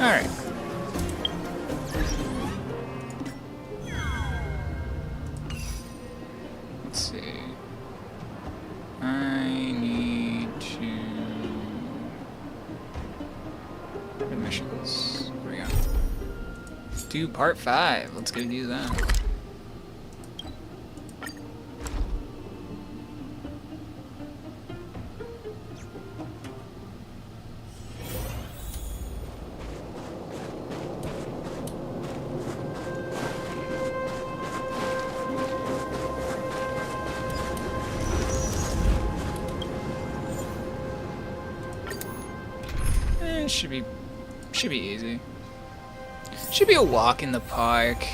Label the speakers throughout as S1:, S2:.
S1: Alright. Let's see. I need to... missions. Where we go? Do part 5. Let's go do that. Should be easy. Should be a walk in the park.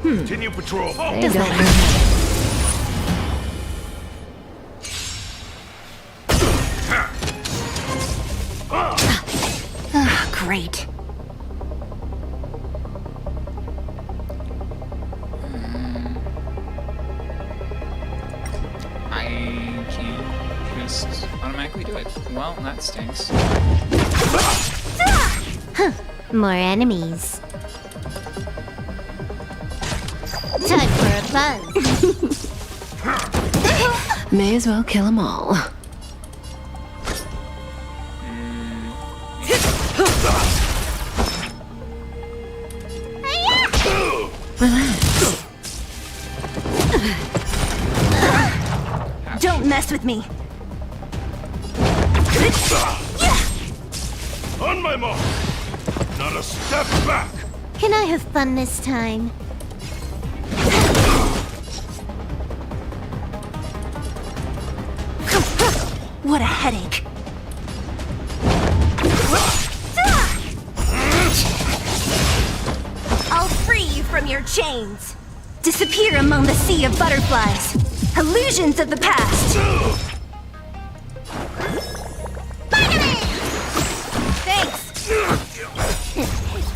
S2: Continue patrol.
S3: Great.
S1: I can't just automatically do it. Well, that stinks.
S3: More enemies. Time for a buzz. May as well kill them all. Relax. Don't mess with me.
S2: On my mark. Not a step back.
S3: Can I have fun this time? What a headache. I'll free you from your chains. Disappear among the sea of butterflies. Illusions of the past. Thanks.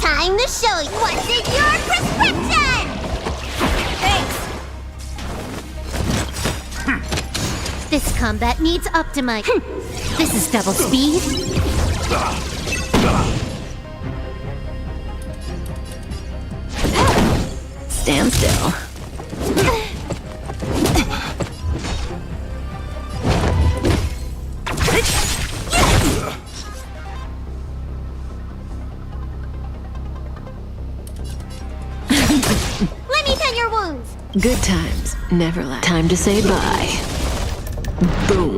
S3: Time to show you what's in your prescription. Thanks. This combat needs optimize. This is double speed. Stand still. Let me tend your wounds. Good times never last. Time to say bye. Boom.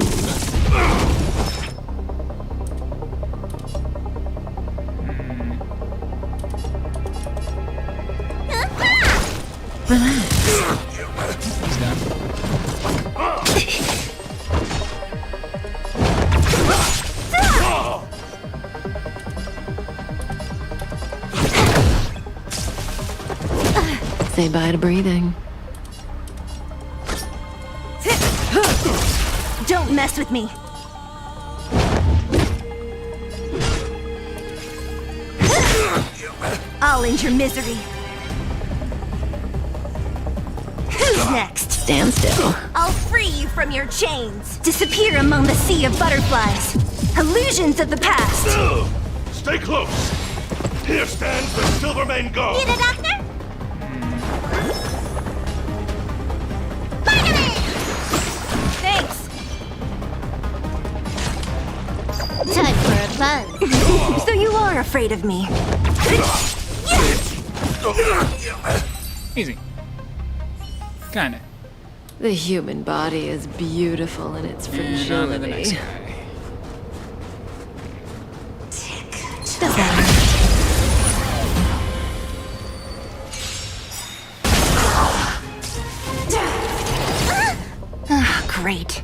S3: Relax.
S1: He's done.
S3: Say bye to breathing. Don't mess with me. I'll end your misery. Who's next? Stand still. I'll free you from your chains. Disappear among the sea of butterflies. Illusions of the past.
S2: Stay close. Here stands the Silvermane Guard.
S3: Need a doctor? Thanks. Time for a buzz. So you are afraid of me.
S1: Easy. Kinda.
S4: The human body is beautiful in its
S1: And on to the next
S4: fragility.
S1: guy.
S3: Great.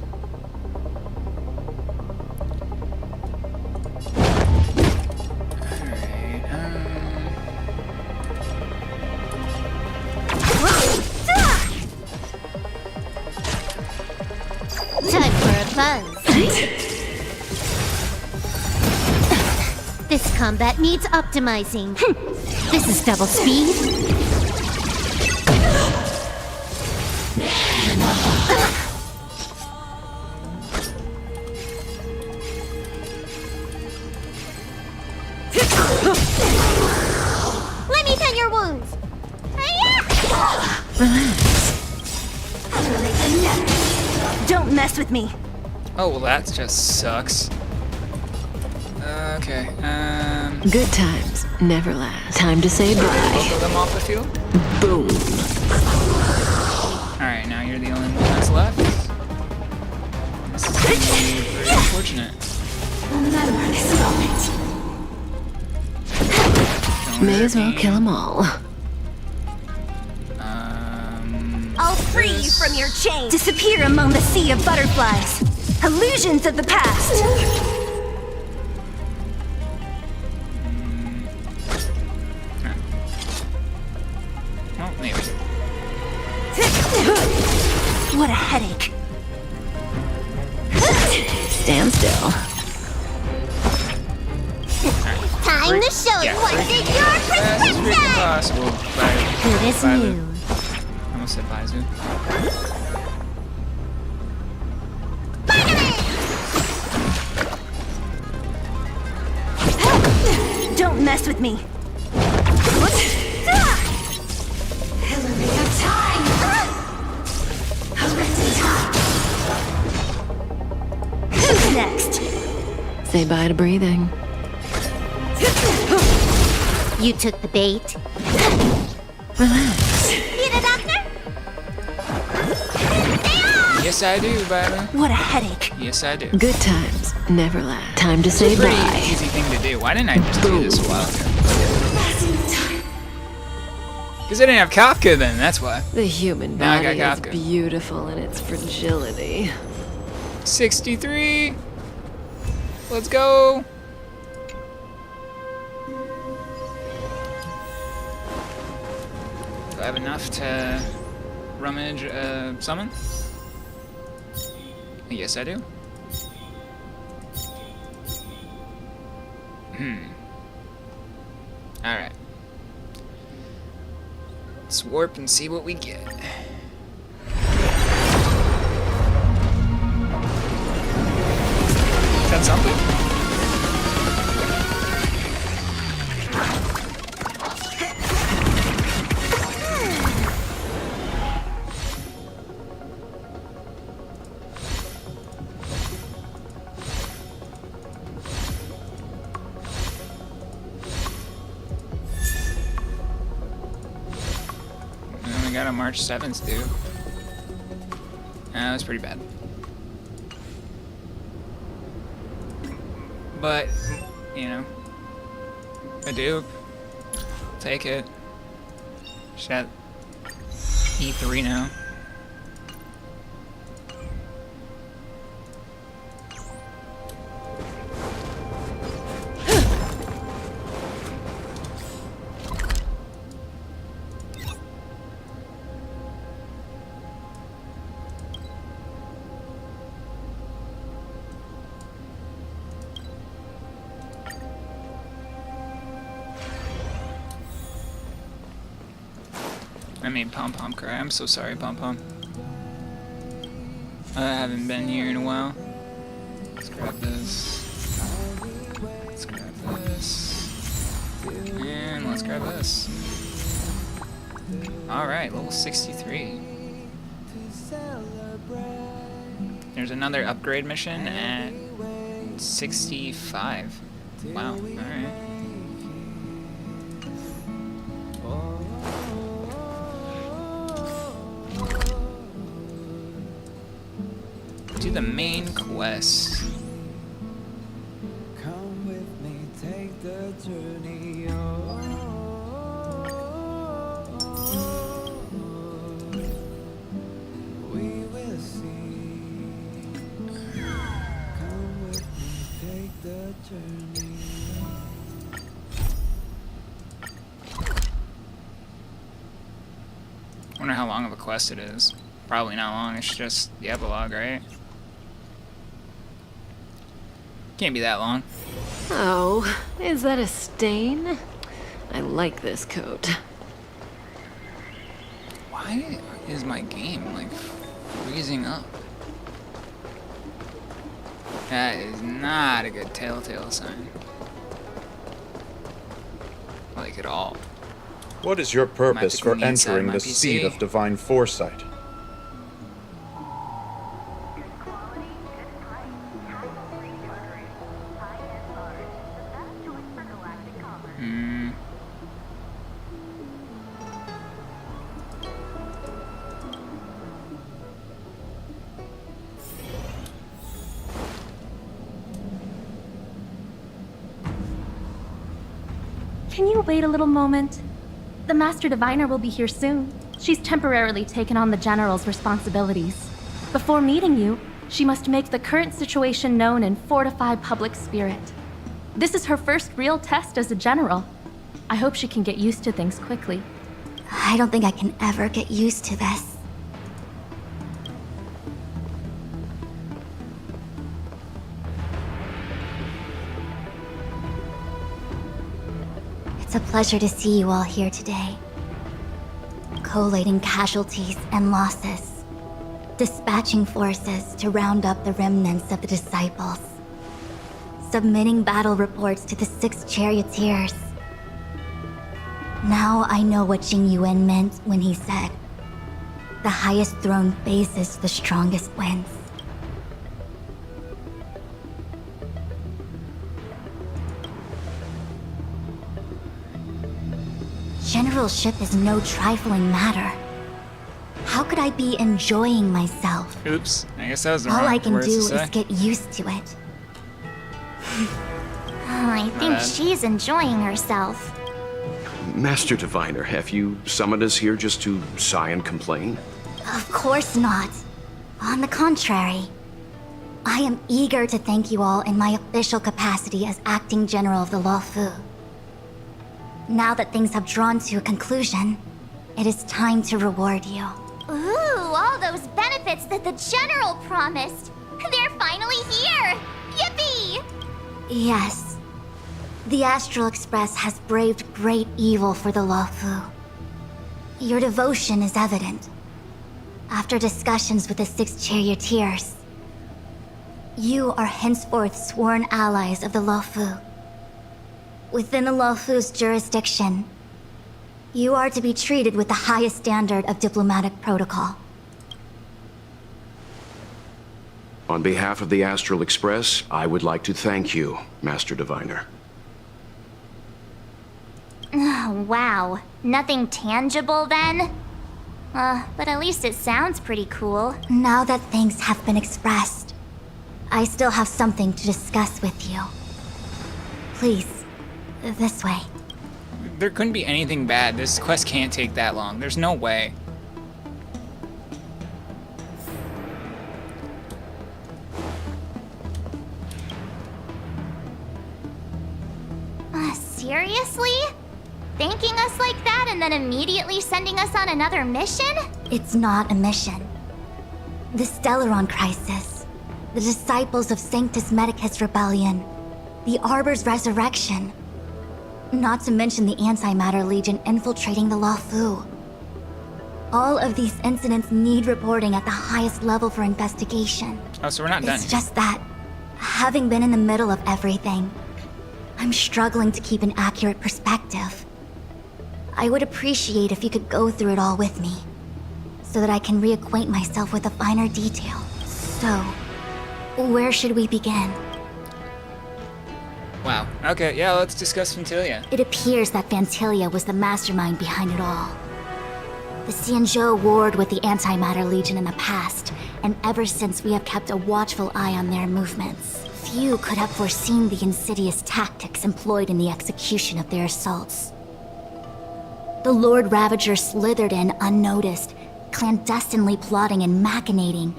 S5: Time for a buzz. This combat needs optimizing. This is double speed. Let me tend your wounds.
S3: Don't mess with me.
S1: Oh, well, that just sucks. Okay,
S4: Good times never last. Time to say bye.
S1: both of them off the field?
S4: Boom.
S1: Alright, now you're the only one that's left. This is gonna be very unfortunate.
S3: Remember this moment.
S1: Don't
S4: May as well
S1: hurt
S4: kill
S1: me.
S4: them all.
S3: I'll free you from your chains. Disappear among the sea of butterflies. Illusions of the past.
S1: Well, maybe.
S3: What a headache.
S4: Stand still.
S5: Time to show you what's in your
S1: That's freaking
S5: prescription.
S1: possible.
S5: Good as new.
S1: I almost said Baizu.
S3: Don't mess with me. Who's next?
S4: Say bye to breathing.
S5: You took the bait.
S4: Relax.
S5: Need a doctor?
S1: Yes, I do, baby.
S3: What a headache.
S1: Yes, I do.
S4: Good times never last. Time to say
S1: Pretty
S4: bye.
S1: easy thing to do. Why didn't I just do this a while ago? Because I didn't have Kafka then, that's why.
S4: The human
S1: Now I
S4: body
S1: got
S4: is
S1: Kafka.
S4: beautiful in its fragility.
S1: 63. Let's go. Do I have enough to rummage a summon? Yes, I do. Alright. Let's warp and see what we get. Is that something? We only got a March 7th due. That was pretty bad. But, you know, a dupe. Take it. Shit. E3 now. I made Pom Pom cry. I'm so sorry, Pom Pom. I haven't been here in a while. Let's grab this. Let's grab this. And let's grab this. Alright, level 63. There's another upgrade mission at 65. Wow, alright. Do the main quest.
S6: Come with me, take the journey. We will see.
S1: Wonder how long of a quest it is. Probably not long, it's just the epilogue, right? Can't be that long.
S4: Oh, is that a stain? I like this coat.
S1: Why is my game, like, freezing up? That is not a good telltale sign. Like, at all.
S7: What is your purpose for entering the seat
S1: PC.
S7: of divine foresight?
S8: Can you wait a little moment? The Master Diviner will be here soon. She's temporarily taken on the General's responsibilities. Before meeting you, she must make the current situation known and fortify public spirit. This is her first real test as a General. I hope she can get used to things quickly.
S3: I don't think I can ever get used to this. It's a pleasure to see you all here today. Collating casualties and losses. Dispatching forces to round up the remnants of the disciples. Submitting battle reports to the 6 charioteers. Now I know what Jing Yuan meant when he said, "The highest throne faces the strongest wins." Generalship is no trifling matter. How could I be enjoying myself?
S1: Oops, I guess that was the
S3: All I
S1: wrong
S3: can
S1: words
S3: do
S1: to
S3: is
S1: say.
S3: get used to it.
S5: I think
S1: bad.
S5: she's enjoying herself.
S9: Master Diviner, have you summoned us here just to sigh and complain?
S3: Of course not. On the contrary. I am eager to thank you all in my official capacity as acting general of the Luofu. Now that things have drawn to a conclusion, it is time to reward you.
S5: Ooh, all those benefits that the General promised. They're finally here! Yippee!
S3: Yes. The Astral Express has braved great evil for the Luofu. Your devotion is evident. After discussions with the 6 charioteers, you are henceforth sworn allies of the Luofu. Within the Luofu's jurisdiction, you are to be treated with the highest standard of diplomatic protocol.
S9: On behalf of the Astral Express, I would like to thank you, Master Diviner.
S5: Wow, nothing tangible then? But at least it sounds pretty cool.
S3: Now that things have been expressed, I still have something to discuss with you. Please, this way.
S1: There couldn't be anything bad. This quest can't take that long. There's no way.
S5: Seriously? Thanking us like that and then immediately sending us on another mission?
S3: It's not a mission. The Stellaron Crisis, the Disciples of Sanctus Medicus Rebellion, the Arbor's Resurrection. Not to mention the Antimatter Legion infiltrating the Luofu. All of these incidents need reporting at the highest level for investigation.
S1: Oh, so we're not done.
S3: It's just that, having been in the middle of everything, I'm struggling to keep an accurate perspective. I would appreciate if you could go through it all with me, so that I can reacquaint myself with the finer detail. So, where should we begin?
S1: Wow. Okay, yeah, let's discuss Fantilia.
S3: It appears that Fantilia was the mastermind behind it all. The Xianzhou warred with the Antimatter Legion in the past, and ever since we have kept a watchful eye on their movements. Few could have foreseen the insidious tactics employed in the execution of their assaults. The Lord Ravager slithered in unnoticed, clandestinely plotting and machinating,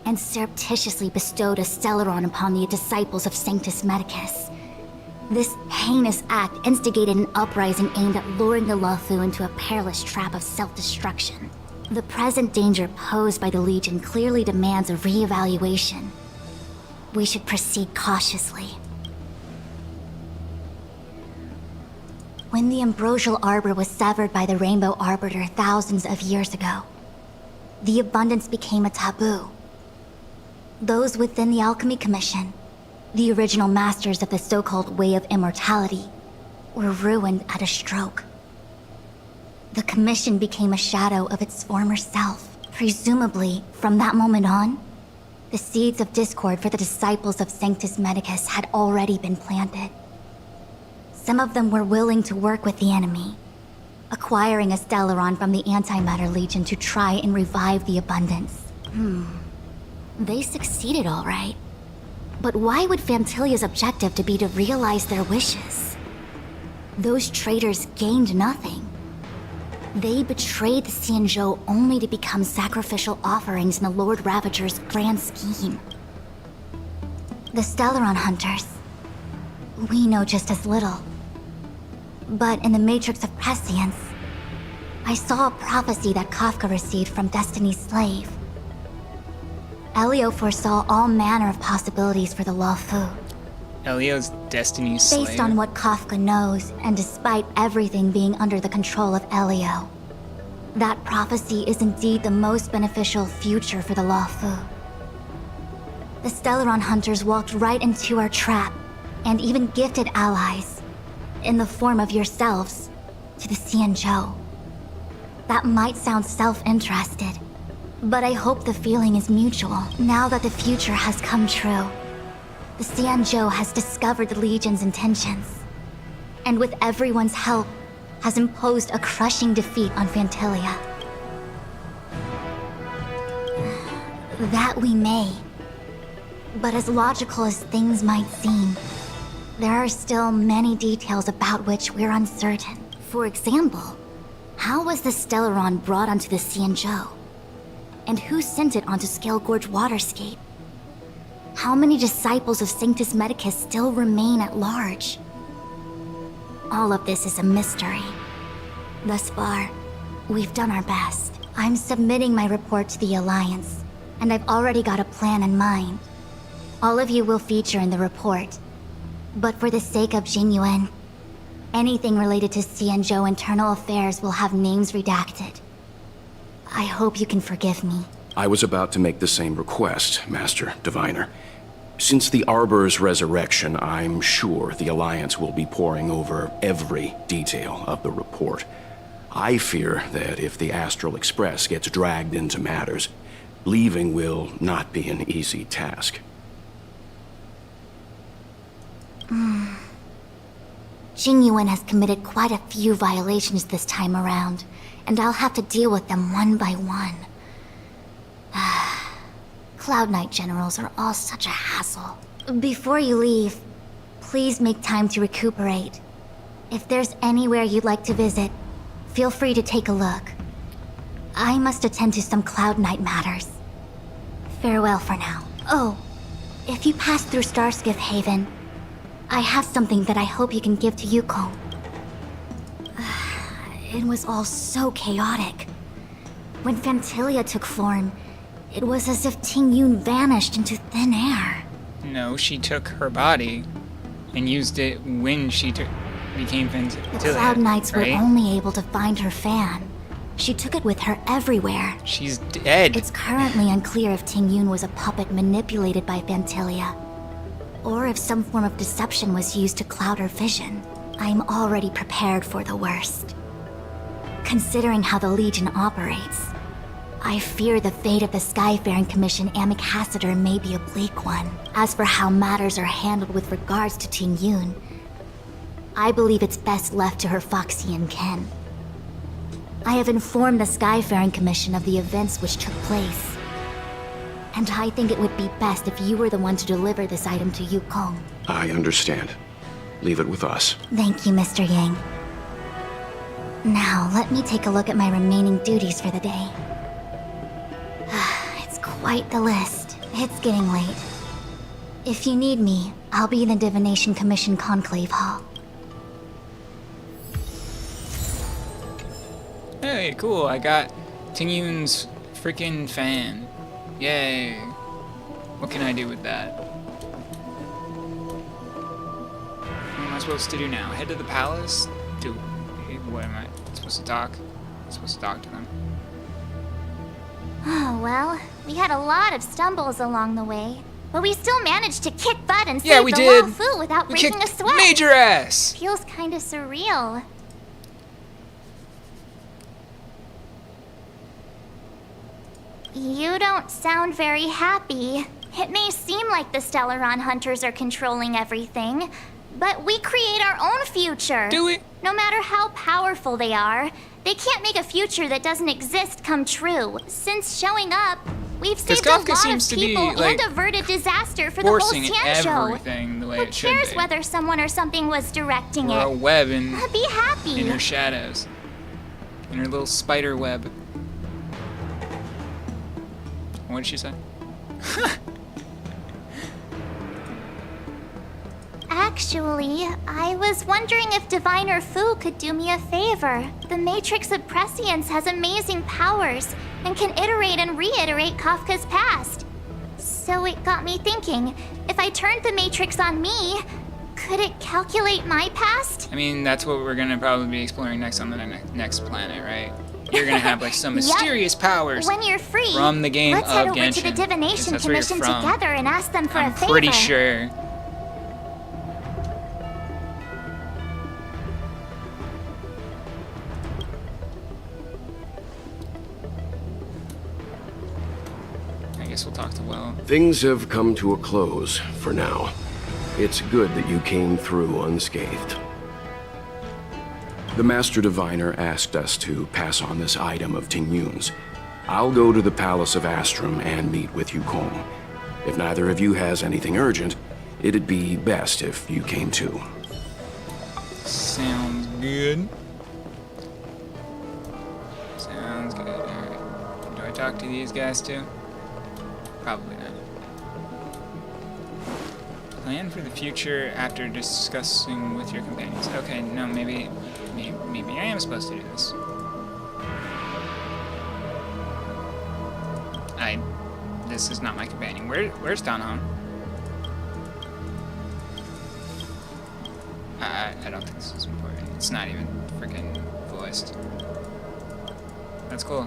S3: and surreptitiously bestowed a Stellaron upon the disciples of Sanctus Medicus. This heinous act instigated an uprising aimed at luring the Luofu into a perilous trap of self-destruction. The present danger posed by the Legion clearly demands a reevaluation. We should proceed cautiously. When the ambrosial arbor was severed by the Rainbow Arbiter thousands of years ago, the abundance became a taboo. Those within the Alchemy Commission, the original masters of the so-called Way of Immortality, were ruined at a stroke. The Commission became a shadow of its former self. Presumably, from that moment on, the seeds of discord for the disciples of Sanctus Medicus had already been planted. Some of them were willing to work with the enemy, acquiring a Stellaron from the Antimatter Legion to try and revive the abundance. They succeeded all right. But why would Fantilia's objective to be to realize their wishes? Those traitors gained nothing. They betrayed the Xianzhou only to become sacrificial offerings in the Lord Ravager's grand scheme. The Stellaron Hunters, we know just as little. But in the Matrix of Prescience, I saw a prophecy that Kafka received from Destiny's slave. Elio foresaw all manner of possibilities for the Luofu.
S1: Elio's Destiny's slave.
S3: Based on what Kafka knows, and despite everything being under the control of Elio, that prophecy is indeed the most beneficial future for the Luofu. The Stellaron Hunters walked right into our trap, and even gifted allies, in the form of yourselves, to the Xianzhou. That might sound self-interested, but I hope the feeling is mutual. Now that the future has come true, the Xianzhou has discovered the Legion's intentions, and with everyone's help, has imposed a crushing defeat on Fantilia. That we may. But as logical as things might seem, there are still many details about which we're uncertain. For example, how was the Stellaron brought onto the Xianzhou? And who sent it onto Scale Gorge Waterscape? How many disciples of Sanctus Medicus still remain at large? All of this is a mystery. Thus far, we've done our best. I'm submitting my report to the Alliance, and I've already got a plan in mind. All of you will feature in the report. But for the sake of Jinyuan, anything related to Xianzhou internal affairs will have names redacted. I hope you can forgive me.
S9: I was about to make the same request, Master Diviner. Since the Arbor's resurrection, I'm sure the Alliance will be poring over every detail of the report. I fear that if the Astral Express gets dragged into matters, leaving will not be an easy task.
S3: Jinyuan has committed quite a few violations this time around, and I'll have to deal with them one by one. Cloud Knight generals are all such a hassle. Before you leave, please make time to recuperate. If there's anywhere you'd like to visit, feel free to take a look. I must attend to some Cloud Knight matters. Farewell for now. Oh, if you pass through Starskiff Haven, I have something that I hope you can give to Yukong. It was all so chaotic. When Fantilia took form, it was as if Ting Yun vanished into thin air.
S1: No, she took her body and used it when she became Fantilia.
S3: The Cloud Knights
S1: right?
S3: were only able to find her fan. She took it with her everywhere.
S1: She's dead.
S3: It's currently unclear if Ting Yun was a puppet manipulated by Fantilia, or if some form of deception was used to cloud her vision. I'm already prepared for the worst. Considering how the Legion operates, I fear the fate of the Skyfaring Commission Ambassador may be a bleak one. As for how matters are handled with regards to Ting Yun, I believe it's best left to her Foxian kin. I have informed the Skyfaring Commission of the events which took place, and I think it would be best if you were the one to deliver this item to Yukong.
S9: I understand. Leave it with us.
S3: Thank you, Mr. Yang. Now, let me take a look at my remaining duties for the day. It's quite the list. It's getting late. If you need me, I'll be in the Divination Commission Conclave Hall.
S1: Hey, cool. I got Ting-Yun's freaking fan. Yay. What can I do with that? What am I supposed to do now? Head to the palace? What am I supposed to talk? I'm supposed to talk to them.
S5: Oh, well, we had a lot of stumbles along the way, but we still managed to kick butt and
S1: Yeah,
S5: save
S1: we
S5: the
S1: did.
S5: Luofu without
S1: We
S5: breaking
S1: kicked
S5: a sweat.
S1: major ass.
S5: Feels kind of surreal. You don't sound very happy. It may seem like the Stellaron hunters are controlling everything, but we create our own future.
S1: Do we?
S5: No matter how powerful they are, they can't make a future that doesn't exist come true. Since showing up, we've saved a
S1: Kafka
S5: lot
S1: seems
S5: of
S1: to be,
S5: people
S1: like,
S5: and averted disaster for the whole
S1: Forcing
S5: Xianzhou.
S1: everything the way
S5: Who
S1: it should
S5: cares
S1: be.
S5: whether someone or something was directing
S1: Or a
S5: it?
S1: web in
S5: Be happy.
S1: her shadows. In her little spider web. What did she say?
S5: Actually, I was wondering if Diviner Fu could do me a favor. The Matrix of Prescience has amazing powers and can iterate and reiterate Kafka's past. So it got me thinking, if I turned the Matrix on me, could it calculate my past?
S1: I mean, that's what we're gonna probably be exploring next on the next planet, right? You're gonna have like some mysterious powers
S5: When you're free,
S1: from the game
S5: let's
S1: of
S5: head over
S1: Genshin.
S5: to the
S1: Because
S5: Divination
S1: that's where you're
S5: Commission
S1: from.
S5: together and ask them for a
S1: I'm
S5: favor.
S1: pretty sure. I guess we'll talk to Will.
S9: Things have come to a close for now. It's good that you came through unscathed. The Master Diviner asked us to pass on this item of Ting-Yun's. I'll go to the Palace of Astrum and meet with Yukong. If neither of you has anything urgent, it'd be best if you came too.
S1: Sounds good. Sounds good. Alright. Do I talk to these guys too? Probably not. Plan for the future after discussing with your companions. Okay, no, maybe I am supposed to do this. This is not my companion. Where's Dan Hong? I don't think this is important. It's not even freaking voiced. That's cool.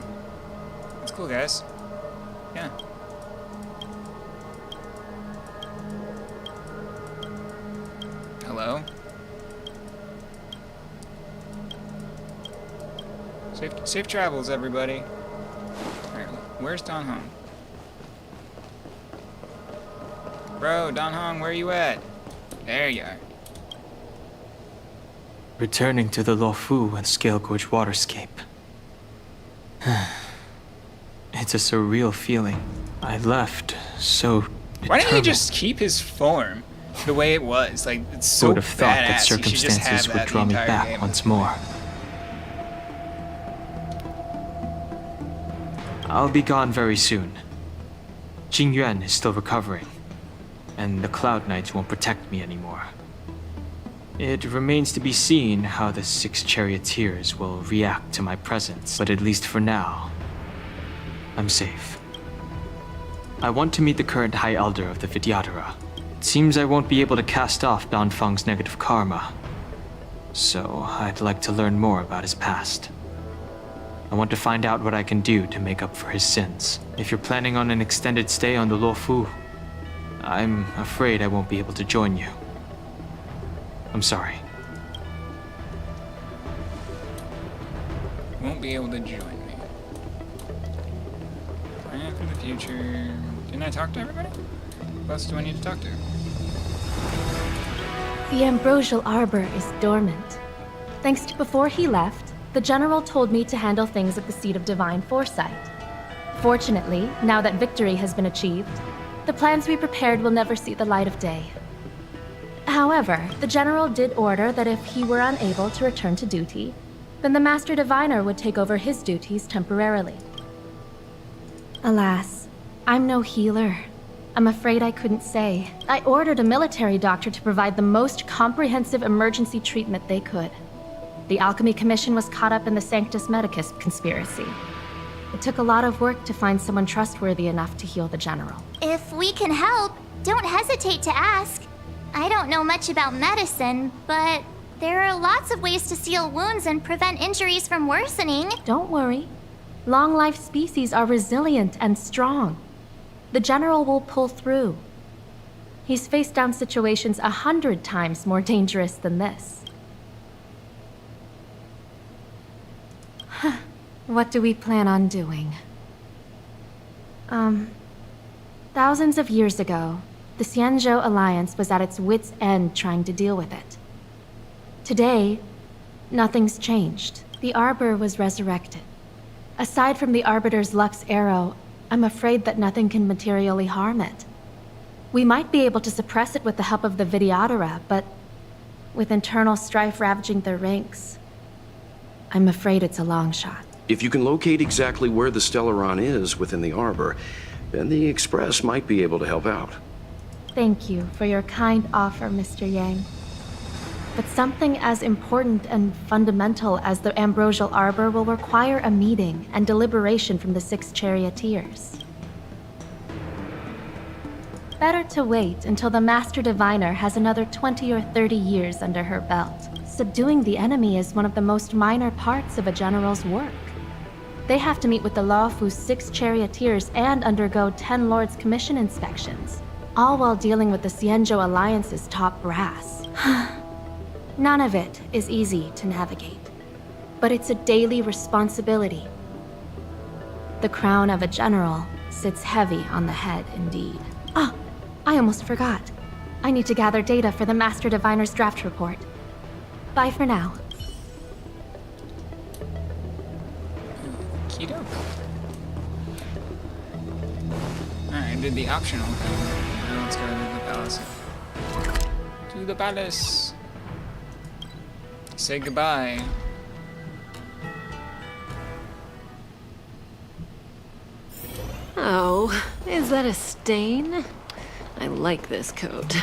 S1: That's cool, guys. Yeah. Hello? Safe travels, everybody. Alright, where's Don Hong? Bro, Don Hong, where you at? There you are.
S10: Returning to the Luofu and Scale Gorge waterscape. It's a surreal feeling. I left so determined.
S1: Why didn't he just keep his form the way it was? Like, it's so
S10: Would have thought that
S1: badass. He should just have
S10: circumstances
S1: that
S10: would
S1: the
S10: draw me
S1: entire
S10: back
S1: game.
S10: once more. I'll be gone very soon. Jing Yuan is still recovering, and the Cloud Knights won't protect me anymore. It remains to be seen how the 6 charioteers will react to my presence, but at least for now, I'm safe. I want to meet the current High Elder of the Vidyadhara. It seems I won't be able to cast off Danfeng's negative karma, so I'd like to learn more about his past. I want to find out what I can do to make up for his sins. If you're planning on an extended stay on the Luofu, I'm afraid I won't be able to join you. I'm sorry.
S1: Won't be able to join me. Plan for the future. Didn't I talk to everybody? Who else do I need to talk to?
S8: The Ambrosial Arbor is dormant. Thanks to before he left, the General told me to handle things at the Seat of Divine Foresight. Fortunately, now that victory has been achieved, the plans we prepared will never see the light of day. However, the General did order that if he were unable to return to duty, then the Master Diviner would take over his duties temporarily. Alas, I'm no healer. I'm afraid I couldn't say. I ordered a military doctor to provide the most comprehensive emergency treatment they could. The Alchemy Commission was caught up in the Sanctus Medicus conspiracy. It took a lot of work to find someone trustworthy enough to heal the General.
S5: If we can help, don't hesitate to ask. I don't know much about medicine, but there are lots of ways to seal wounds and prevent injuries from worsening.
S8: Don't worry. Long-life species are resilient and strong. The General will pull through. He's faced down situations 100 times more dangerous than this. What do we plan on doing? Thousands of years ago, the Xianzhou Alliance was at its wit's end trying to deal with it. Today, nothing's changed. The Arbor was resurrected. Aside from the Arbiter's Lux arrow, I'm afraid that nothing can materially harm it. We might be able to suppress it with the help of the Vidyadhara, but with internal strife ravaging their ranks, I'm afraid it's a long shot.
S9: If you can locate exactly where the Stellaron is within the Arbor, then the Express might be able to help out.
S8: Thank you for your kind offer, Mr. Yang. But something as important and fundamental as the Ambrosial Arbor will require a meeting and deliberation from the 6 charioteers. Better to wait until the Master Diviner has another 20 or 30 years under her belt. Subduing the enemy is one of the most minor parts of a general's work. They have to meet with the Luofu's 6 charioteers and undergo 10 Lords' Commission inspections, all while dealing with the Xianzhou Alliance's top brass. None of it is easy to navigate, but it's a daily responsibility. The crown of a general sits heavy on the head indeed. Ah, I almost forgot. I need to gather data for the Master Diviner's draft report. Bye for now.
S1: Keto. Alright, I did the optional thing. Now let's go to the palace. To the palace. Say goodbye.
S4: Oh, is that a stain? I like this coat.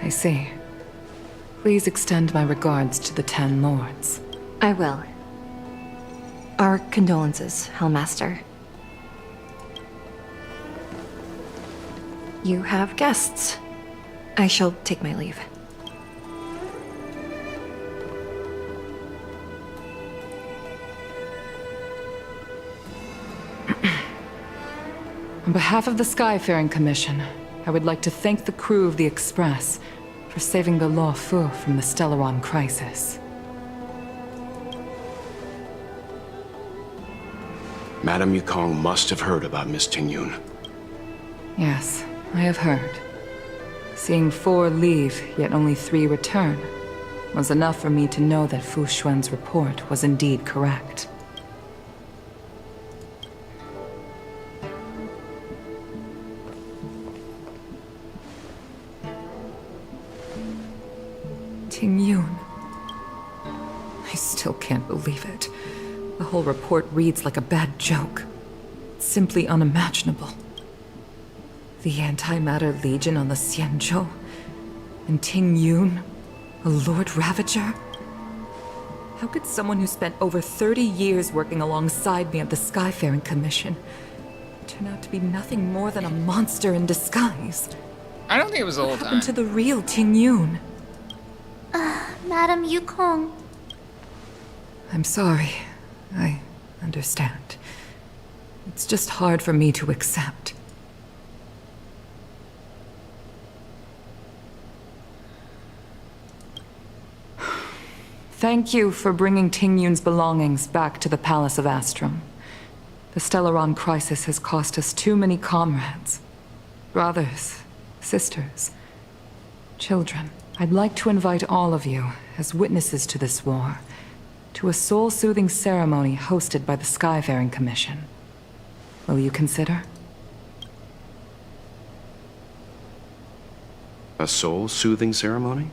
S11: I see. Please extend my regards to the 10 lords.
S12: I will. Our condolences, Hellmaster. You have guests. I shall take my leave.
S11: On behalf of the Skyfaring Commission, I would like to thank the crew of the Express for saving the Luofu from the Stellaron crisis.
S9: Madame Yukong must have heard about Miss Tingyun.
S11: Yes, I have heard. Seeing 4 leave, yet only 3 return, was enough for me to know that Fu Xuan's report was indeed correct. Tingyun. I still can't believe it. The whole report reads like a bad joke. It's simply unimaginable. The Antimatter Legion on the Xianzhou, and Tingyun, a Lord Ravager? How could someone who spent over 30 years working alongside me at the Skyfaring Commission turn out to be nothing more than a monster in disguise?
S1: I don't think it was the whole
S11: What happened to
S1: time.
S11: the real Tingyun?
S5: Madam Yukong.
S11: I'm sorry. I understand. It's just hard for me to accept. Thank you for bringing Tingyun's belongings back to the Palace of Astrum. The Stellaron crisis has cost us too many comrades. Brothers, sisters, children. I'd like to invite all of you, as witnesses to this war, to a soul-soothing ceremony hosted by the Skyfaring Commission. Will you consider?
S9: A soul-soothing ceremony?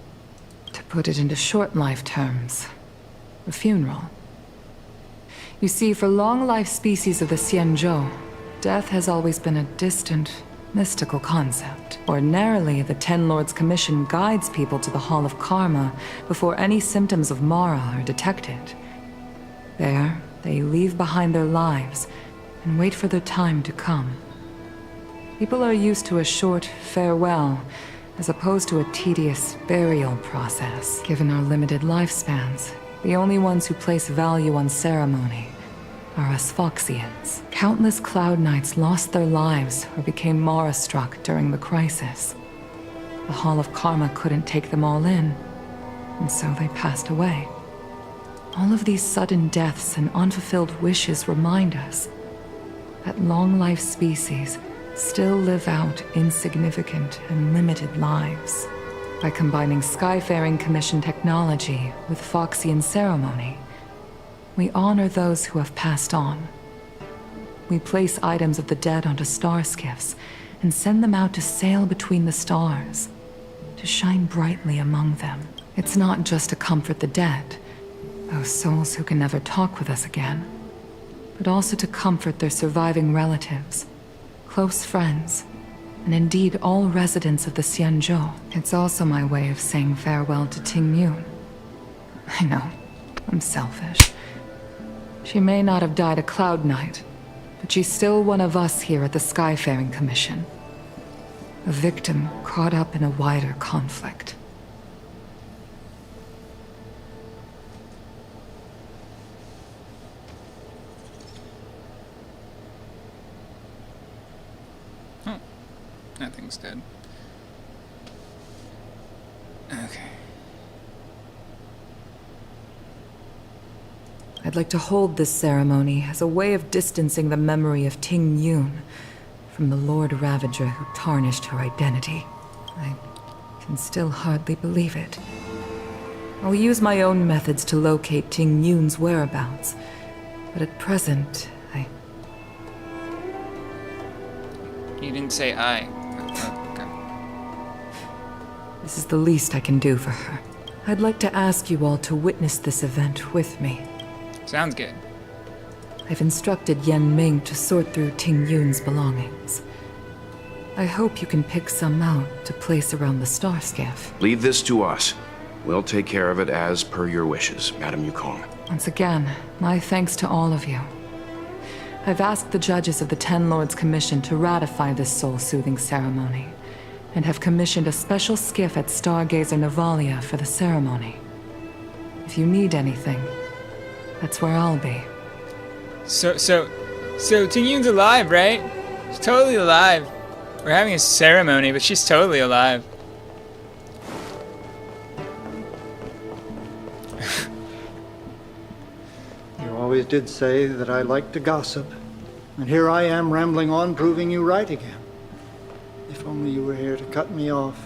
S11: To put it into short life terms, a funeral. You see, for long-life species of the Xianzhou, death has always been a distant, mystical concept. Ordinarily, the Ten Lords Commission guides people to the Hall of Karma before any symptoms of Mara are detected. There, they leave behind their lives and wait for their time to come. People are used to a short farewell, as opposed to a tedious burial process. Given our limited lifespans, the only ones who place value on ceremony are us Foxians. Countless Cloud Knights lost their lives or became Mara-struck during the crisis. The Hall of Karma couldn't take them all in, and so they passed away. All of these sudden deaths and unfulfilled wishes remind us that long-life species still live out insignificant and limited lives. By combining Skyfaring Commission technology with Foxian ceremony, we honor those who have passed on. We place items of the dead onto star skiffs and send them out to sail between the stars, to shine brightly among them. It's not just to comfort the dead, those souls who can never talk with us again, but also to comfort their surviving relatives, close friends, and indeed all residents of the Xianzhou. It's also my way of saying farewell to Ting Yun. I know, I'm selfish. She may not have died a Cloud Knight, but she's still one of us here at the Skyfaring Commission. A victim caught up in a wider conflict.
S1: Oh, nothing's dead. Okay.
S11: I'd like to hold this ceremony as a way of distancing the memory of Ting Yun from the Lord Ravager who tarnished her identity. I can still hardly believe it. I'll use my own methods to locate Ting Yun's whereabouts, but at present,
S1: You didn't say I. Okay.
S11: This is the least I can do for her. I'd like to ask you all to witness this event with me.
S1: Sounds good.
S11: I've instructed Yan Ming to sort through Ting Yun's belongings. I hope you can pick some out to place around the star skiff.
S9: Leave this to us. We'll take care of it as per your wishes, Madame Yukong.
S11: Once again, my thanks to all of you. I've asked the judges of the Ten Lords Commission to ratify this soul-soothing ceremony, and have commissioned a special skiff at Stargazer Navalia for the ceremony. If you need anything, that's where I'll be.
S1: So Ting Yun's alive, right? She's totally alive. We're having a ceremony, but she's totally alive.
S13: You always did say that I like to gossip. And here I am rambling on, proving you right again. If only you were here to cut me off.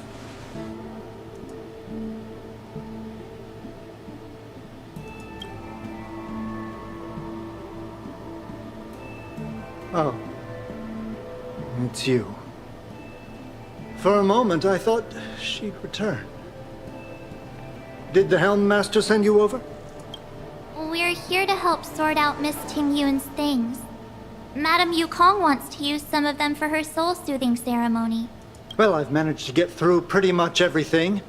S13: Oh. It's you. For a moment, I thought she'd return. Did the Helm Master send you over?
S5: We're here to help sort out Miss Ting Yun's things. Madame Yukong wants to use some of them for her soul-soothing ceremony.
S13: Well, I've managed to get through pretty much everything.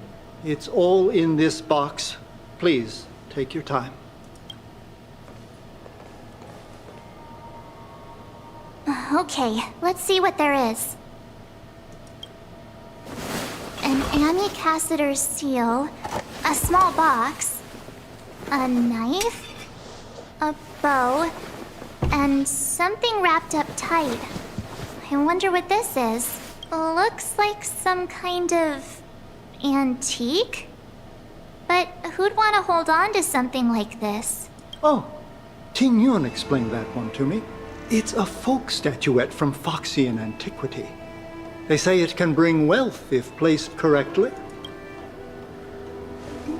S13: It's all in this box. Please, take your time.
S5: Okay, let's see what there is. An Ami Cassider's seal, a small box, a knife, a bow, and something wrapped up tight. I wonder what this is. Looks like some kind of antique? But who'd want to hold on to something like this?
S13: Oh, Ting Yun explained that one to me. It's a folk statuette from Foxian antiquity. They say it can bring wealth if placed correctly.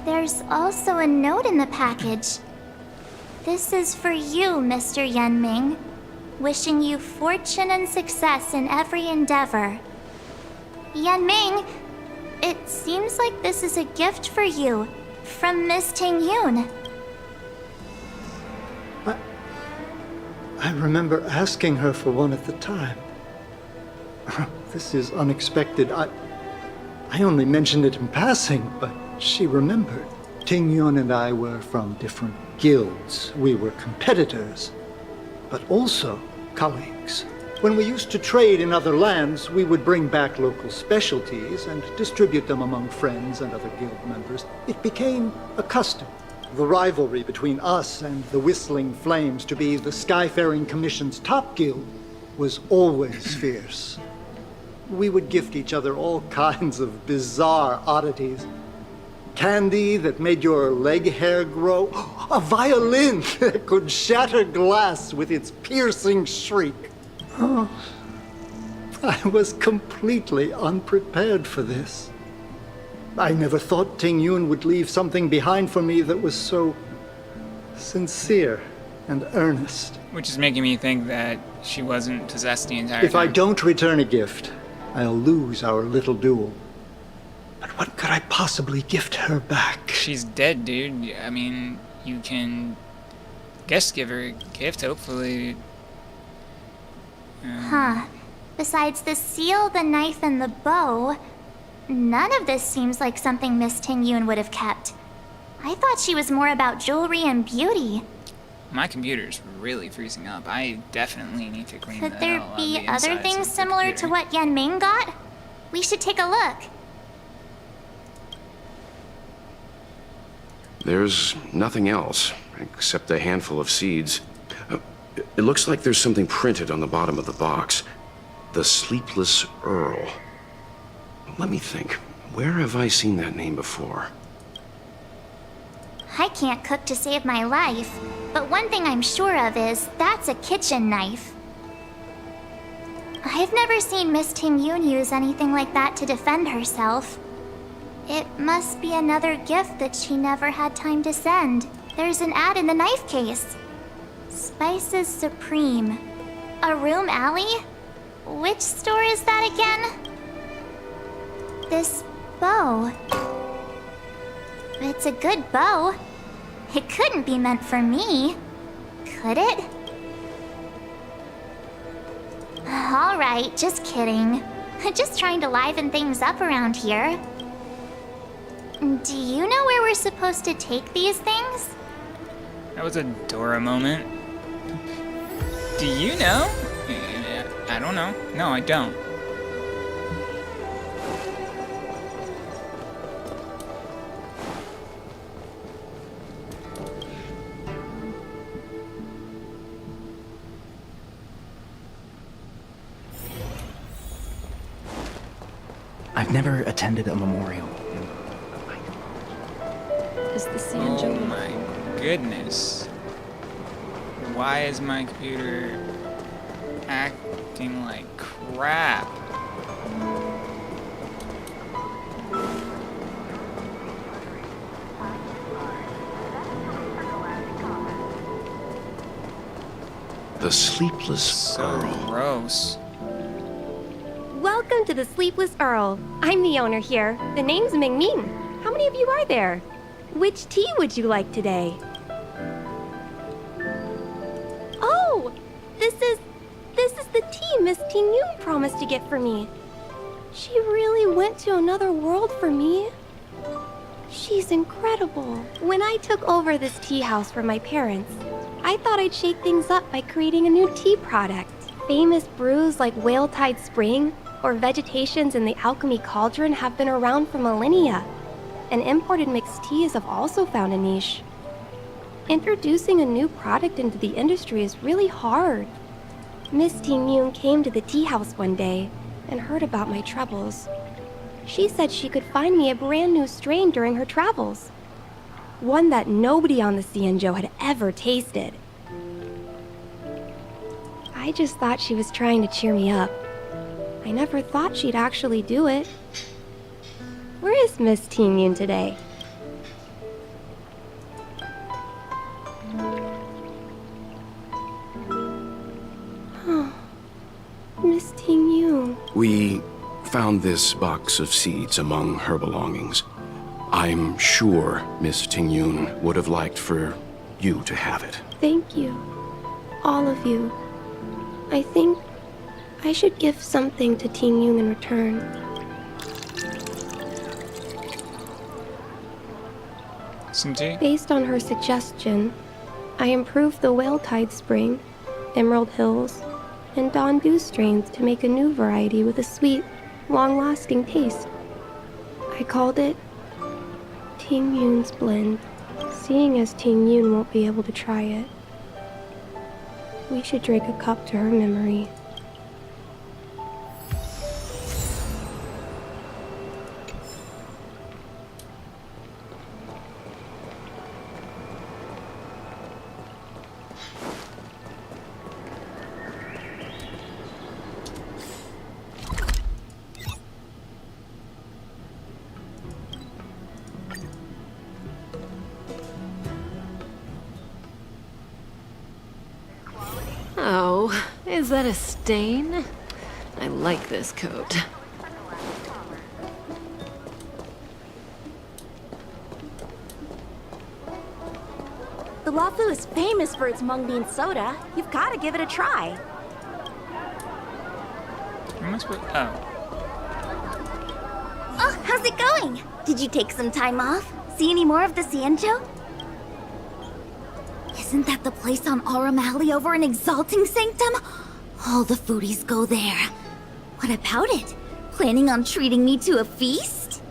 S5: There's also a note in the package. This is for you, Mr. Yan Ming. Wishing you fortune and success in every endeavor. Yan Ming, it seems like this is a gift for you from Miss Ting Yun.
S13: I remember asking her for one at the time. This is unexpected. I only mentioned it in passing, but she remembered. Ting Yun and I were from different guilds. We were competitors, but also colleagues. When we used to trade in other lands, we would bring back local specialties and distribute them among friends and other guild members. It became a custom. The rivalry between us and the Whistling Flames to be the Skyfaring Commission's top guild was always fierce. We would gift each other all kinds of bizarre oddities. Candy that made your leg hair grow. A violin that could shatter glass with its piercing shriek. Oh, I was completely unprepared for this. I never thought Ting Yun would leave something behind for me that was so sincere and earnest.
S1: Which is making me think that she wasn't possessed the entire time.
S13: If I don't return a gift, I'll lose our little duel. But what could I possibly gift her back?
S1: She's dead, dude. I mean, you can guess give her a gift, hopefully.
S5: Huh. Besides the seal, the knife, and the bow, none of this seems like something Miss Ting Yun would have kept. I thought she was more about jewelry and beauty.
S1: My computer's really freezing up. I definitely need to clean
S5: Could
S1: the
S5: there
S1: hell out of
S5: be
S1: the
S5: other
S1: insides of
S5: things
S1: the
S5: similar to
S1: computer.
S5: what Yan Ming got? We should take a look.
S9: There's nothing else, except a handful of seeds. It looks like there's something printed on the bottom of the box. The Sleepless Earl. Let me think. Where have I seen that name before?
S5: I can't cook to save my life, but one thing I'm sure of is that's a kitchen knife. I've never seen Miss Ting Yun use anything like that to defend herself. It must be another gift that she never had time to send. There's an ad in the knife case. Spices Supreme. A room alley? Which store is that again? This bow. It's a good bow. It couldn't be meant for me, could it? Alright, just kidding. Just trying to liven things up around here. Do you know where we're supposed to take these things?
S1: That was a Dora moment. Do you know? I don't know. No, I don't.
S14: I've never attended a memorial.
S4: Is the Xianzhou?
S1: Oh my goodness. Why is my computer acting like crap?
S9: The Sleepless Earl.
S1: Gross.
S15: Welcome to the Sleepless Earl. I'm the owner here. The name's Ming Ming. How many of you are there? Which tea would you like today? Oh, this is the tea Miss Ting Yun promised to get for me. She really went to another world for me. She's incredible. When I took over this tea house from my parents, I thought I'd shake things up by creating a new tea product. Famous brews like Whale Tide Spring or Vegetations in the Alchemy Cauldron have been around for millennia, and imported mixed teas have also found a niche. Introducing a new product into the industry is really hard. Miss Ting Yun came to the tea house one day and heard about my troubles. She said she could find me a brand new strain during her travels, one that nobody on the Xianzhou had ever tasted. I just thought she was trying to cheer me up. I never thought she'd actually do it. Where is Miss Ting Yun today? Miss Ting Yun.
S9: We found this box of seeds among her belongings. I'm sure Miss Ting Yun would have liked for you to have it.
S15: Thank you. all of you. I think I should give something to Ting Yun in return. Based on her suggestion, I improved the Whale Tide Spring, Emerald Hills, and Dawn Dew strains to make a new variety with a sweet, long-lasting taste. I called it Ting Yun's Blend, seeing as Ting Yun won't be able to try it. We should drink a cup to her memory.
S4: Oh, is that a stain? I like this coat.
S16: The Lafu is famous for its mung bean soda. You've got to give it a try.
S5: Oh, how's it going? Did you take some time off? See any more of the Xianzhou? Isn't that the place on Aurum Alley over in Exalting Sanctum? All the foodies go there. What about it? Planning on treating me to a feast?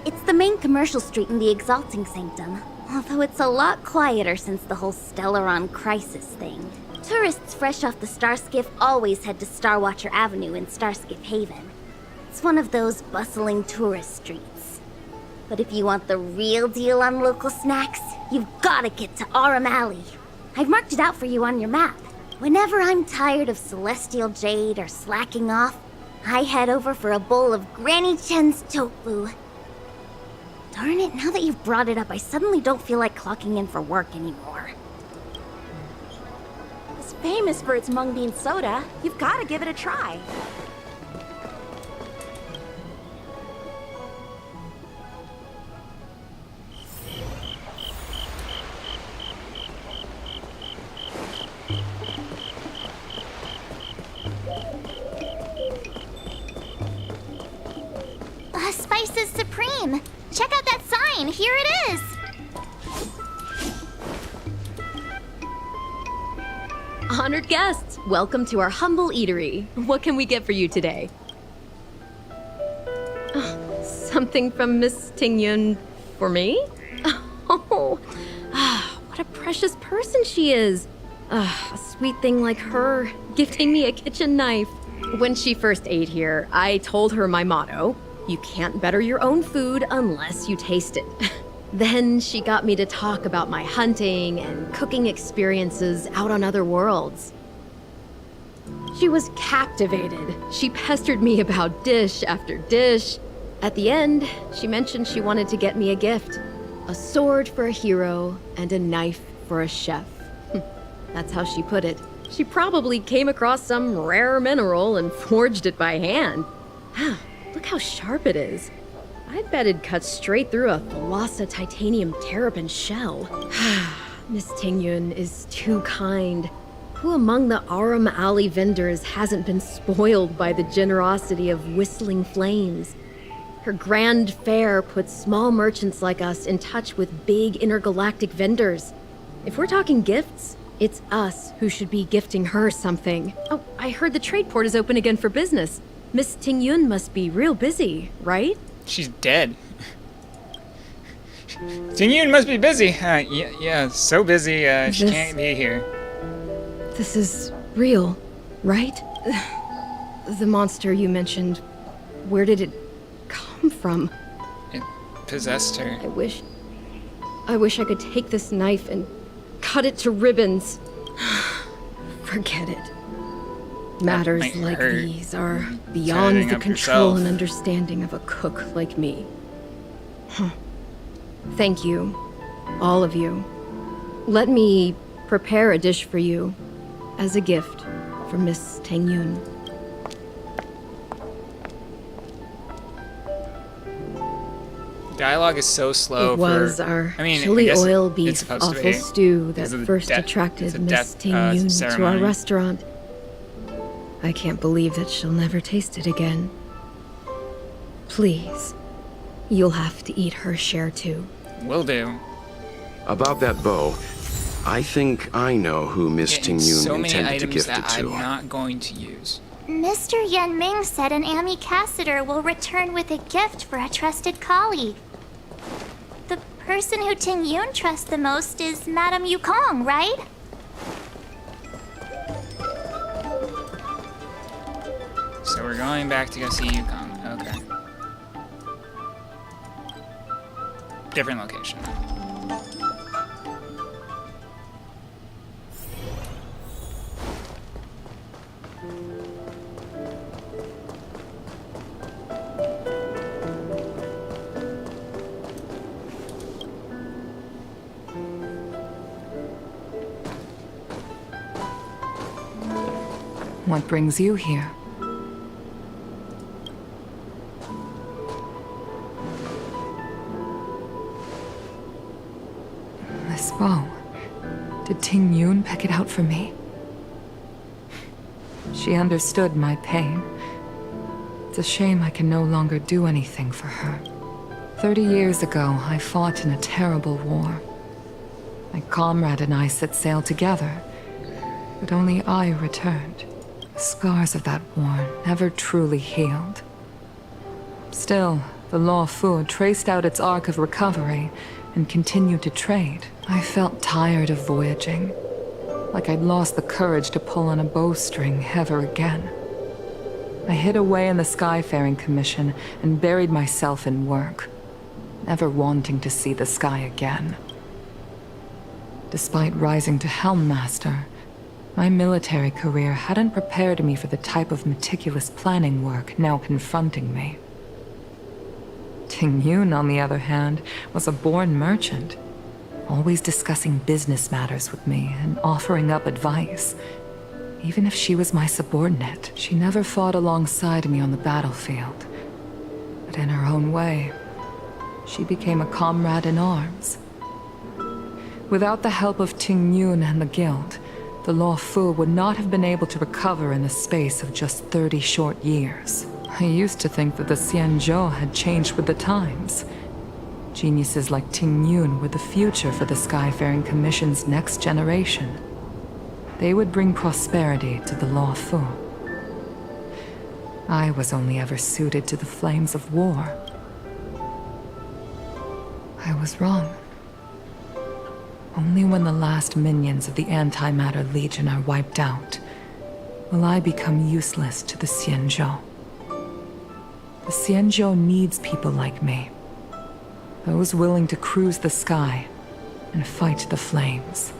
S5: It's the main commercial street in the Exalting Sanctum, although it's a lot quieter since the whole Stellaron crisis thing. Tourists fresh off the Starskiff always head to Starwatcher Avenue in Starskiff Haven. It's one of those bustling tourist streets. But if you want the real deal on local snacks, you've gotta get to Aurum Alley. I've marked it out for you on your map. Whenever I'm tired of Celestial Jade or slacking off, I head over for a bowl of Granny Chen's tofu. Darn it, now that you've brought it up, I suddenly don't feel like clocking in for work anymore.
S16: It's famous for its mung bean soda. You've got to give it a try.
S5: Spices Supreme! Check out that sign! Here it is!
S4: Honored guests, welcome to our humble eatery. What can we get for you today? Something from Miss Ting Yun for me? Oh, what a precious person she is. A sweet thing like her, gifting me a kitchen knife. When she first ate here, I told her my motto: you can't better your own food unless you taste it. Then she got me to talk about my hunting and cooking experiences out on other worlds. She was captivated. She pestered me about dish after dish. At the end, she mentioned she wanted to get me a gift. A sword for a hero and a knife for a chef. That's how she put it. She probably came across some rare mineral and forged it by hand. Look how sharp it is. I'd bet it'd cut straight through a Thalassa titanium terrapin shell. Miss Ting Yun is too kind. Who among the Aurum Alley vendors hasn't been spoiled by the generosity of Whistling Flames? Her grand fare puts small merchants like us in touch with big intergalactic vendors. If we're talking gifts, it's us who should be gifting her something. Oh, I heard the trade port is open again for business. Miss Ting Yun must be real busy, right?
S1: She's dead. Ting Yun must be busy. Yeah, so busy, she can't be here.
S4: This is real, right? The monster you mentioned, where did it come from?
S1: It possessed her.
S4: I wish I could take this knife and cut it to ribbons. Forget it. Matters like these are beyond the control and understanding of a cook like me. Thank you, all of you. Let me prepare a dish for you as a gift from Miss Ting Yun.
S1: Dialogue is so slow.
S4: It was
S1: for,
S4: our
S1: I mean, I
S4: chili
S1: guess
S4: oil
S1: it's
S4: beef
S1: supposed to
S4: awful
S1: be,
S4: stew that
S1: because of the
S4: first
S1: it's
S4: attracted
S1: a
S4: Miss
S1: death,
S4: Ting Yun to our
S1: ceremony.
S4: restaurant. I can't believe that she'll never taste it again. Please, you'll have to eat her share too.
S1: Will do.
S9: About that bow, I think I know who Miss Ting Yun
S1: So many
S9: intended to
S1: items
S9: gift
S1: that
S9: it to.
S1: I'm not going to use.
S5: Mr. Yan Ming said an ambassador will return with a gift for a trusted colleague. The person who Ting Yun trusts the most is Madame Yukong, right?
S1: So we're going back to go see Yukong. Okay. Different location.
S11: What brings you here? This bow. Did Ting Yun pick it out for me? She understood my pain. It's a shame I can no longer do anything for her. 30 years ago, I fought in a terrible war. My comrade and I set sail together, but only I returned. The scars of that war never truly healed. Still, the Law Fu traced out its arc of recovery and continued to trade. I felt tired of voyaging, like I'd lost the courage to pull on a bowstring ever again. I hid away in the Skyfaring Commission and buried myself in work, never wanting to see the sky again. Despite rising to Helm Master, my military career hadn't prepared me for the type of meticulous planning work now confronting me. Ting Yun, on the other hand, was a born merchant, always discussing business matters with me and offering up advice. Even if she was my subordinate, she never fought alongside me on the battlefield. But in her own way, she became a comrade in arms. Without the help of Ting Yun and the Guild, the Law Fu would not have been able to recover in the space of just 30 short years. I used to think that the Xianzhou had changed with the times. Geniuses like Ting Yun were the future for the Skyfaring Commission's next generation. They would bring prosperity to the Law Fu. I was only ever suited to the flames of war. I was wrong. Only when the last minions of the Antimatter Legion are wiped out will I become useless to the Xianzhou. The Xianzhou needs people like me. Those willing to cruise the sky and fight the flames.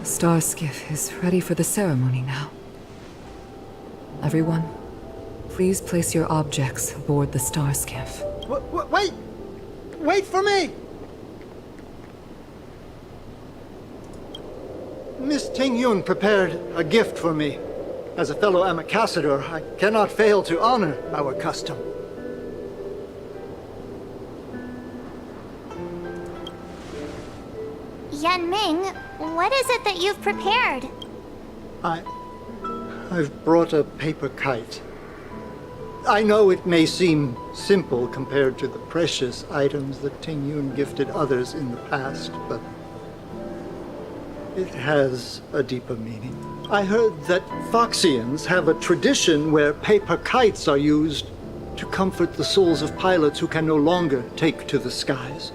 S11: The star skiff is ready for the ceremony now. Everyone, please place your objects aboard the star skiff.
S13: Wait! Wait for me! Miss Ting Yun prepared a gift for me. As a fellow ambassador, I cannot fail to honor our custom.
S5: Yan Ming, what is it that you've prepared?
S13: I've brought a paper kite. I know it may seem simple compared to the precious items that Ting Yun gifted others in the past, but it has a deeper meaning. I heard that Foxians have a tradition where paper kites are used to comfort the souls of pilots who can no longer take to the skies.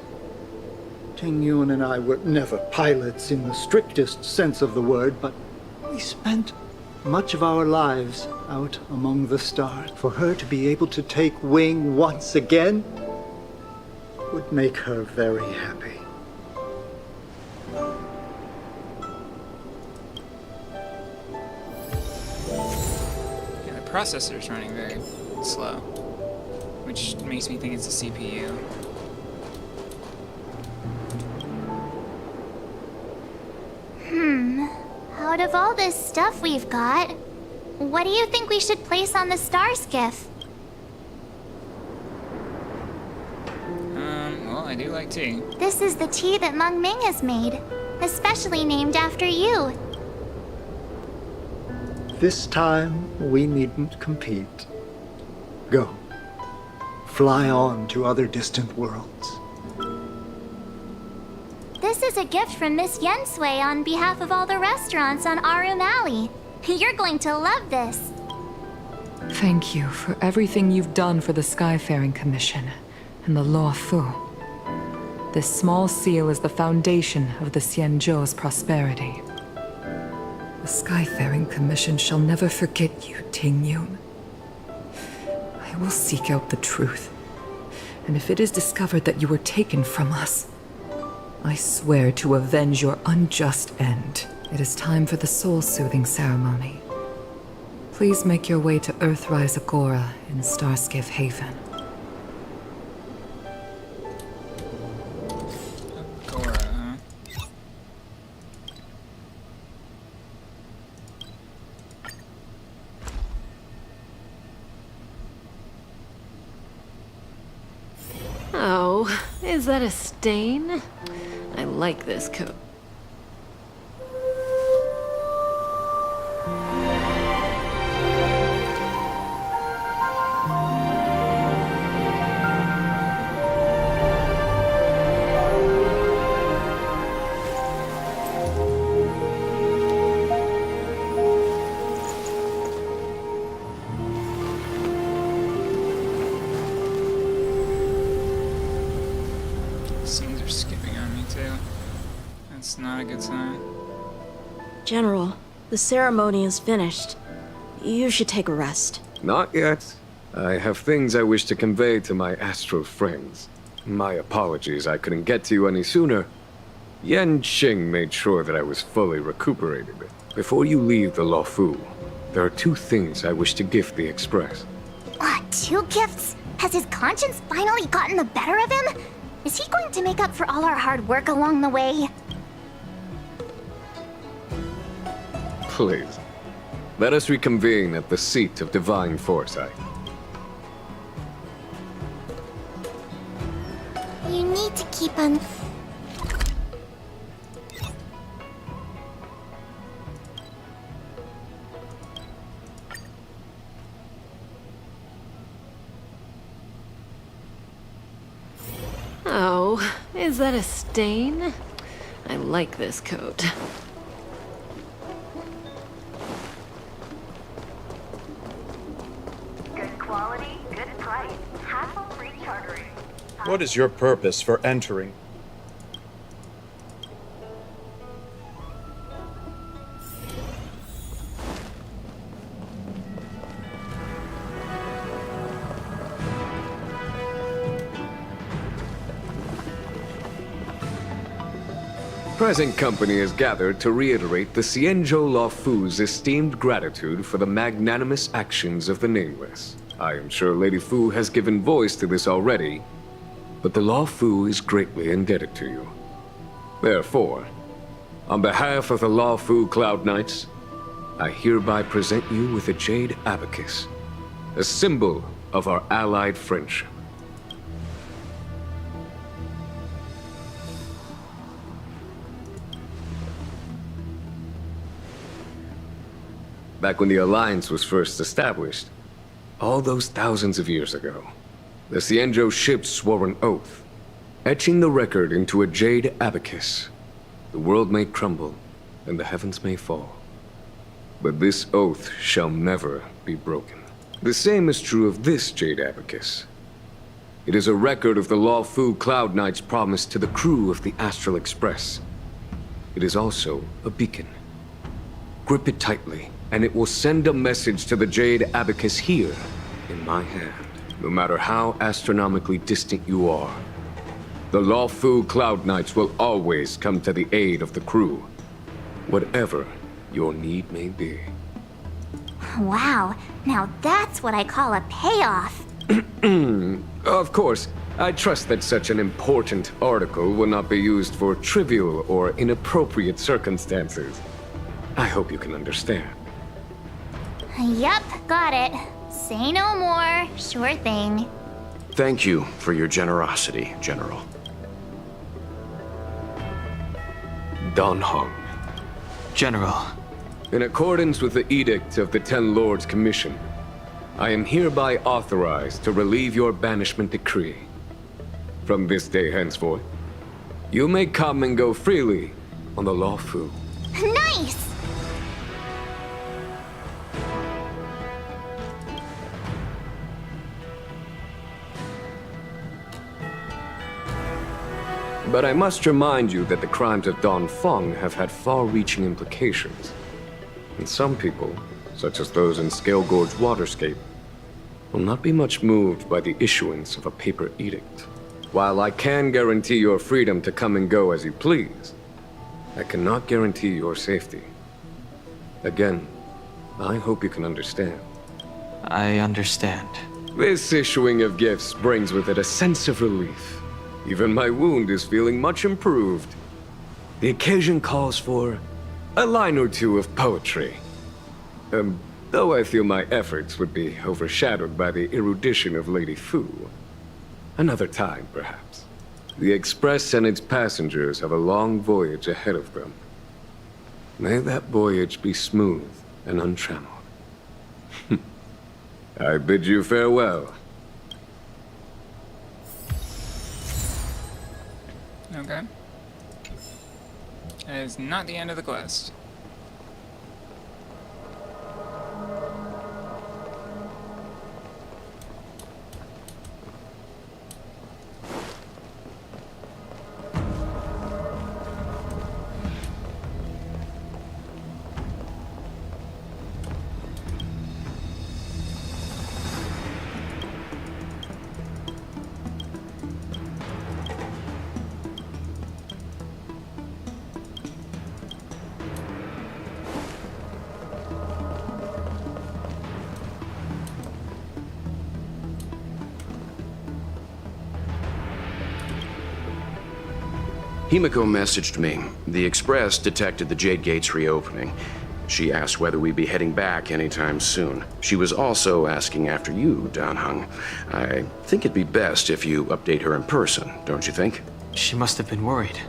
S13: Ting Yun and I were never pilots in the strictest sense of the word, but we spent much of our lives out among the stars. For her to be able to take wing once again would make her very happy.
S1: Yeah, the processor's running very slow, which makes me think it's a CPU.
S5: Out of all this stuff we've got, what do you think we should place on the star skiff?
S1: I do like tea.
S5: This is the tea that Meng Ming has made, especially named after you.
S13: This time, we needn't compete. Go. Fly on to other distant worlds.
S5: This is a gift from Miss Yensui on behalf of all the restaurants on Arum Alley. You're going to love this.
S11: Thank you for everything you've done for the Skyfaring Commission and the Law Fu. This small seal is the foundation of the Xianzhou's prosperity. The Skyfaring Commission shall never forget you, Ting Yun. I will seek out the truth, and if it is discovered that you were taken from us, I swear to avenge your unjust end. It is time for the soul-soothing ceremony. Please make your way to Earthrise Agora in Starskiff Haven.
S1: Agora, huh?
S12: Oh, is that a stain? I like this coat.
S1: Scenes are skipping on me too. That's not a good sign.
S16: General, the ceremony is finished. You should take a rest.
S17: Not yet. I have things I wish to convey to my astral friends. My apologies I couldn't get to you any sooner. Yan Qing made sure that I was fully recuperated. Before you leave the Law Fu, there are 2 things I wish to gift the Express.
S5: 2 gifts? Has his conscience finally gotten the better of him? Is he going to make up for all our hard work along the way?
S17: Please, let us reconvene at the seat of divine foresight.
S5: You need to keep on...
S12: Oh, is that a stain? I like this coat.
S18: Good quality, good price. Hassle-free chartering.
S7: What is your purpose for entering?
S17: Present company is gathered to reiterate the Xianzhou Law Fu's esteemed gratitude for the magnanimous actions of the Nameless. I am sure Lady Fu has given voice to this already, but the Law Fu is greatly indebted to you. Therefore, on behalf of the Law Fu Cloud Knights, I hereby present you with a Jade Abacus, a symbol of our allied friendship. Back when the Alliance was first established, all those thousands of years ago, the Xianzhou ships swore an oath, etching the record into a Jade Abacus. The world may crumble, and the heavens may fall, but this oath shall never be broken. The same is true of this Jade Abacus. It is a record of the Law Fu Cloud Knight's promise to the crew of the Astral Express. It is also a beacon. Grip it tightly, and it will send a message to the Jade Abacus here, in my hand. No matter how astronomically distant you are, the Law Fu Cloud Knights will always come to the aid of the crew, whatever your need may be.
S5: Wow, now that's what I call a payoff.
S17: Of course, I trust that such an important article will not be used for trivial or inappropriate circumstances. I hope you can understand.
S5: Yup, got it. Say no more. Sure thing.
S9: Thank you for your generosity, General.
S17: Dan Heng.
S10: General.
S17: In accordance with the Edict of the Ten Lords Commission, I am hereby authorized to relieve your banishment decree. From this day henceforth, you may come and go freely on the Luofu.
S5: Nice!
S17: But I must remind you that the crimes of Don Feng have had far-reaching implications. And some people, such as those in Scale Gorge Waterscape, will not be much moved by the issuance of a paper edict. While I can guarantee your freedom to come and go as you please, I cannot guarantee your safety. Again, I hope you can understand.
S10: I understand.
S17: This issuing of gifts brings with it a sense of relief. Even my wound is feeling much improved. The occasion calls for a line or two of poetry. Though I feel my efforts would be overshadowed by the erudition of Lady Fu. Another time, perhaps. The Express and its passengers have a long voyage ahead of them. May that voyage be smooth and untrammeled. I bid you farewell.
S1: Okay. That is not the end of the quest.
S9: Himiko messaged me. The Express detected the Jade Gate's reopening. She asked whether we'd be heading back anytime soon. She was also asking after you, Dan Heng. I think it'd be best if you update her in person, don't you think?
S10: She must have been worried.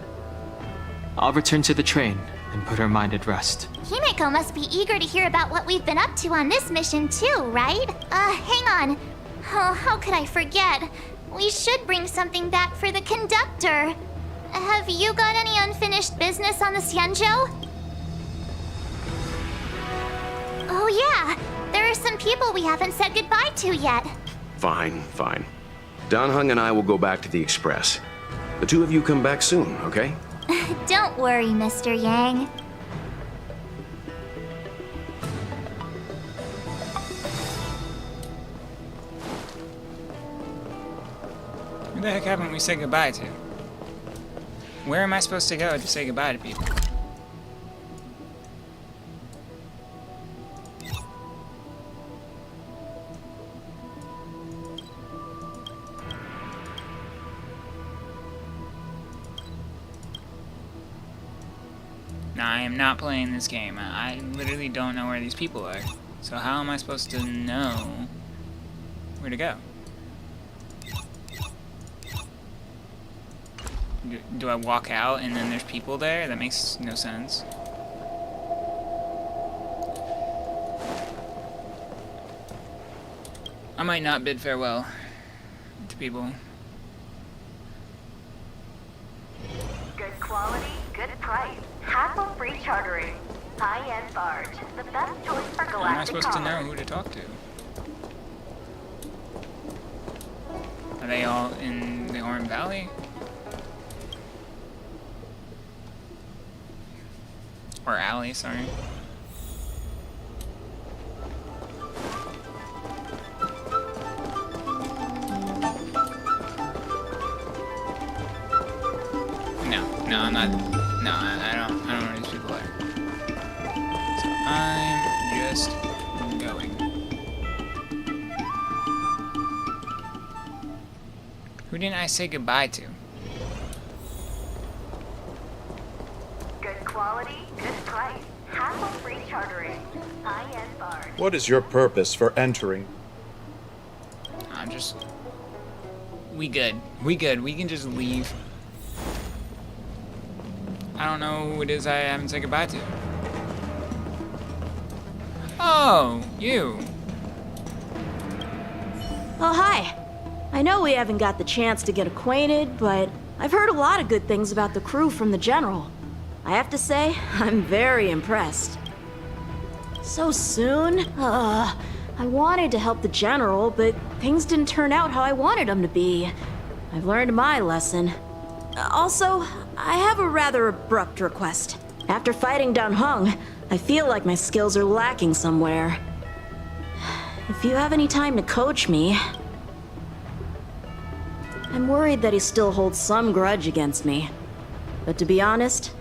S10: I'll return to the train and put her mind at rest.
S5: Himiko must be eager to hear about what we've been up to on this mission too, right? Hang on. Oh, how could I forget? We should bring something back for the conductor. Have you got any unfinished business on the Xianzhou? Oh yeah, there are some people we haven't said goodbye to yet.
S9: Fine, fine. Dan Heng and I will go back to the Express. The two of you come back soon, okay?
S5: Don't worry, Mr. Yang.
S1: Who the heck haven't we said goodbye to? Where am I supposed to go to say goodbye to people? Now, I am not playing this game. I literally don't know where these people are. So how am I supposed to know where to go? Do I walk out and then there's people there? That makes no sense. I might not bid farewell to people.
S18: Good quality, good price. Hassle-free chartering. High-end barge. The best choice for galactic
S1: How am I supposed to know
S18: commerce.
S1: who to talk to? Are they all in the Oran Valley? Or alley, sorry. No, I'm not. No, I don't know where these people are. So I'm just going. Who didn't I say goodbye to?
S18: Good quality, good price. Hassle-free chartering. High-end barge.
S7: What is your purpose for entering?
S1: I'm just... We good. We good. We can just leave. I don't know who it is I haven't said goodbye to. Oh, you.
S16: Oh, hi. I know we haven't got the chance to get acquainted, but I've heard a lot of good things about the crew from the General. I have to say, I'm very impressed. So soon? I wanted to help the General, but things didn't turn out how I wanted them to be. I've learned my lesson. Also, I have a rather abrupt request. After fighting Dan Heng, I feel like my skills are lacking somewhere. If you have any time to coach me... I'm worried that he still holds some grudge against me. But to be honest,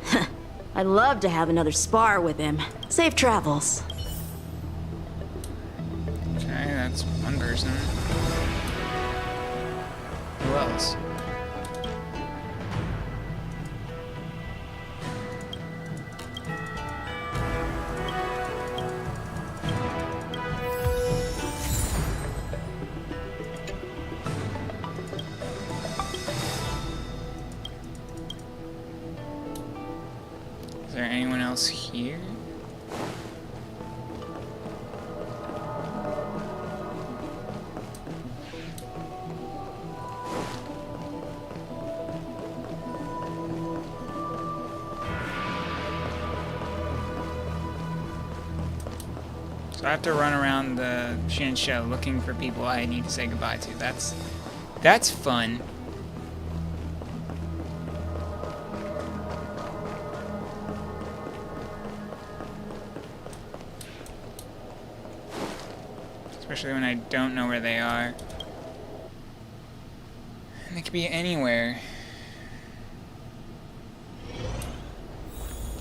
S16: I'd love to have another spar with him. Safe travels.
S1: Okay, that's one person. Who else? Is there anyone else here? So I have to run around the Xianzhou looking for people I need to say goodbye to. That's fun. Especially when I don't know where they are. And they could be anywhere.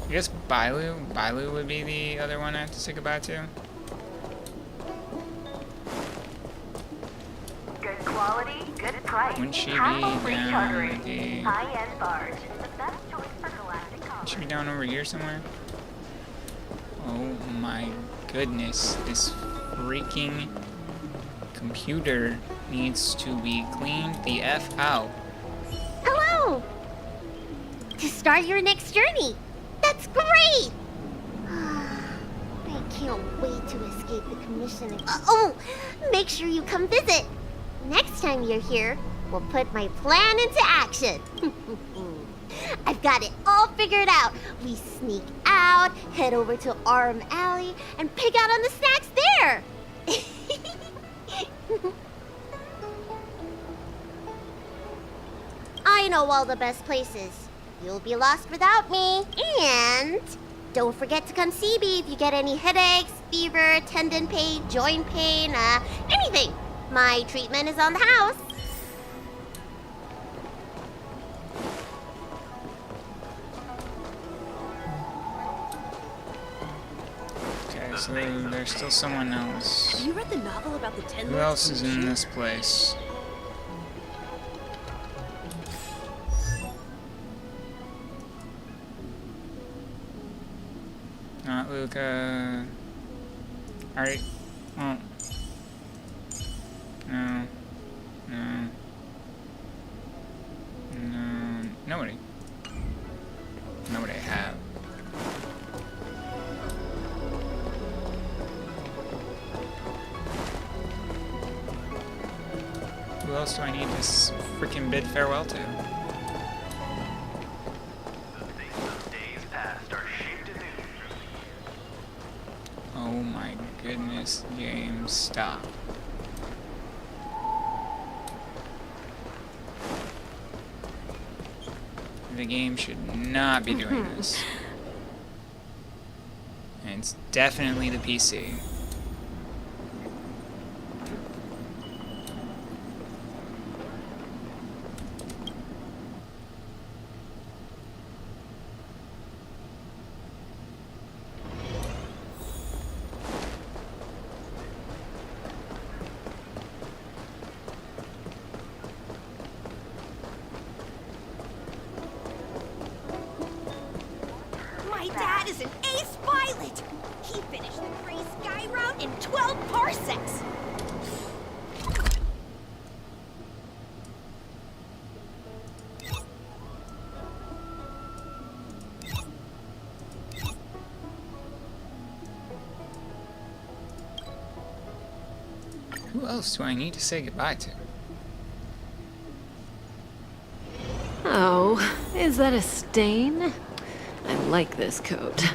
S1: I guess Bailu would be the other one I have to say goodbye to.
S18: Good quality, good price.
S1: Wouldn't she be
S18: Hassle-free
S1: down
S18: chartering.
S1: at the...
S18: High-end barge. The best choice for galactic commerce.
S1: Wouldn't she be down over here somewhere? Oh my goodness. This freaking computer needs to be cleaned the F out.
S5: Hello! To start your next journey. That's great! I can't wait to escape the commission. Make sure you come visit. Next time you're here, we'll put my plan into action. I've got it all figured out. We sneak out, head over to Arm Alley, and pick out on the snacks there. I know all the best places. You'll be lost without me. And don't forget to come see me if you get any headaches, fever, tendon pain, joint pain, anything. My treatment is on the house.
S1: Okay, so there's still someone else.
S16: Have you read the novel about the 10
S1: Who else is in this place? Not Luca. Alright. Well. No. No. No. Nobody. Nobody I have. Who else do I need to freaking bid farewell to? Oh my goodness, game, stop. The game should not be doing this. And it's definitely the PC.
S15: My dad is an ace pilot! He finished the Free Sky route in 12 parsecs!
S1: Who else do I need to say goodbye to?
S12: Oh, is that a stain? I like this coat.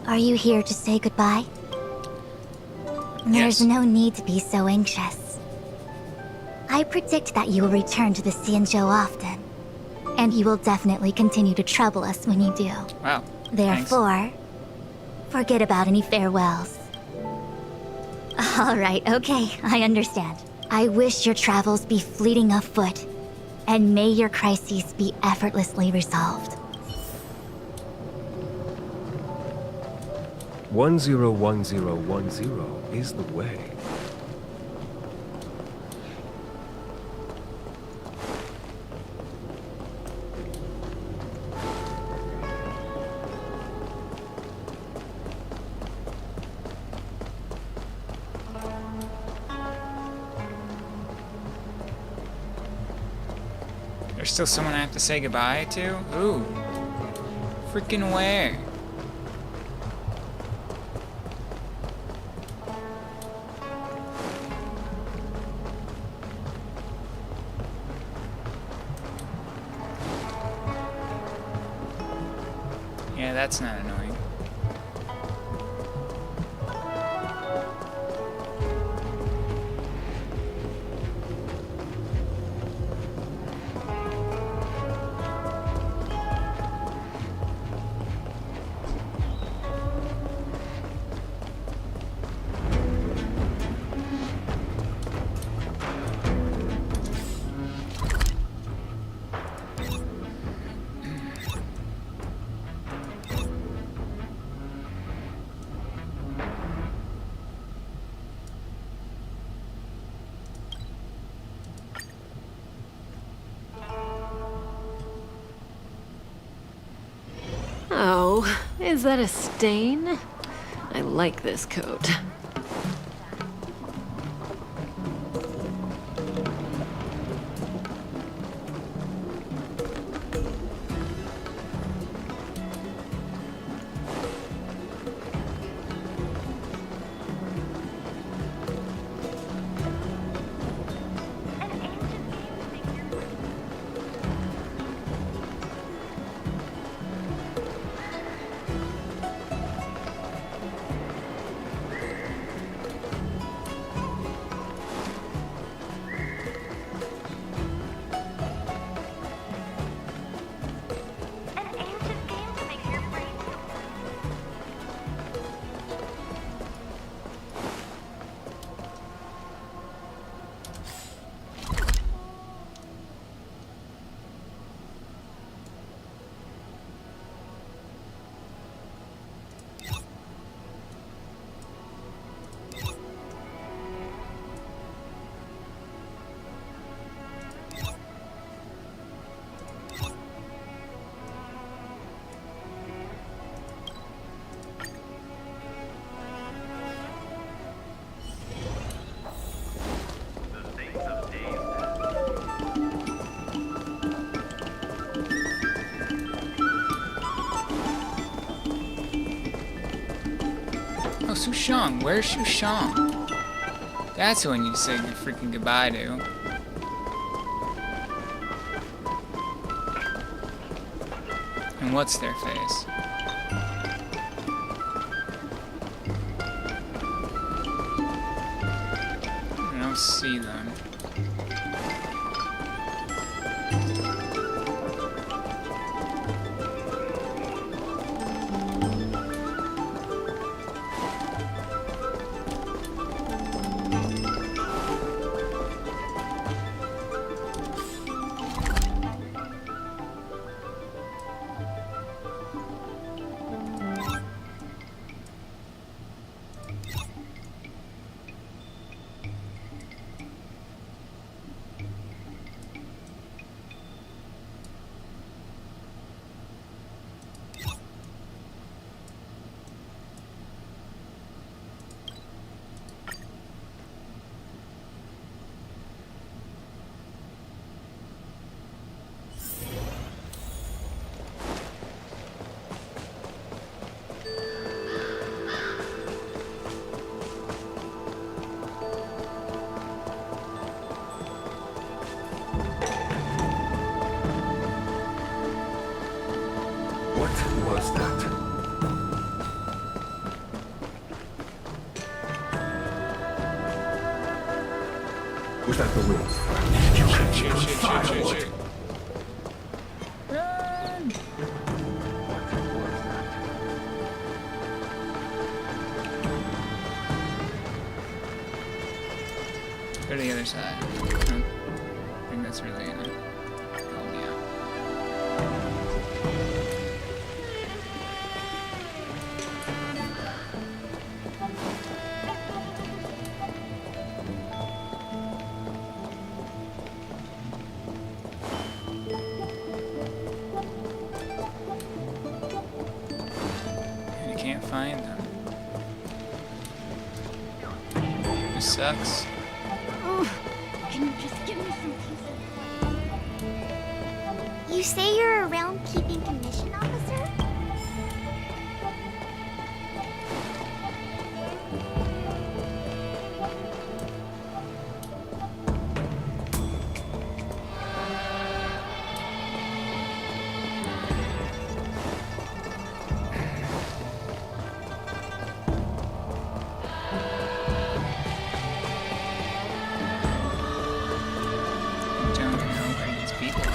S3: Are you here to say goodbye? There's no need to be so anxious. I predict that you will return to the Xianzhou often, and you will definitely continue to trouble us when you do.
S1: Wow.
S3: Therefore, forget about any farewells. All right, okay, I understand. I wish your travels be fleeting of foot, and may your crises be effortlessly resolved.
S19: 101010 is the way.
S1: There's still someone I have to say goodbye to? Ooh. Freaking where? Yeah, that's not annoying.
S12: Oh, is that a stain? I like this coat.
S1: Sushang, where's Sushang? That's who I need to say freaking goodbye to. And what's their face? I don't see them.
S2: What was that? Was that the wind?
S1: Shoot. Run! Go to the other side. I think that's really gonna help me out. And I can't find them. This sucks.
S5: Can you just give me some peace? You say you're around keeping commission, officer?
S1: Don't know where these people are.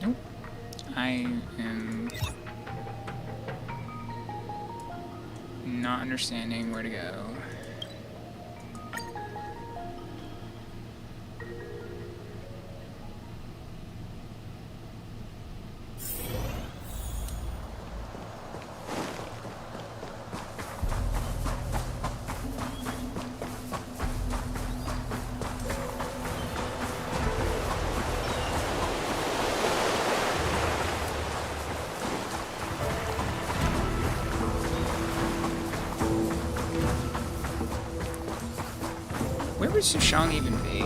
S1: Nope. I am not understanding where to go. Where would Sushang even be?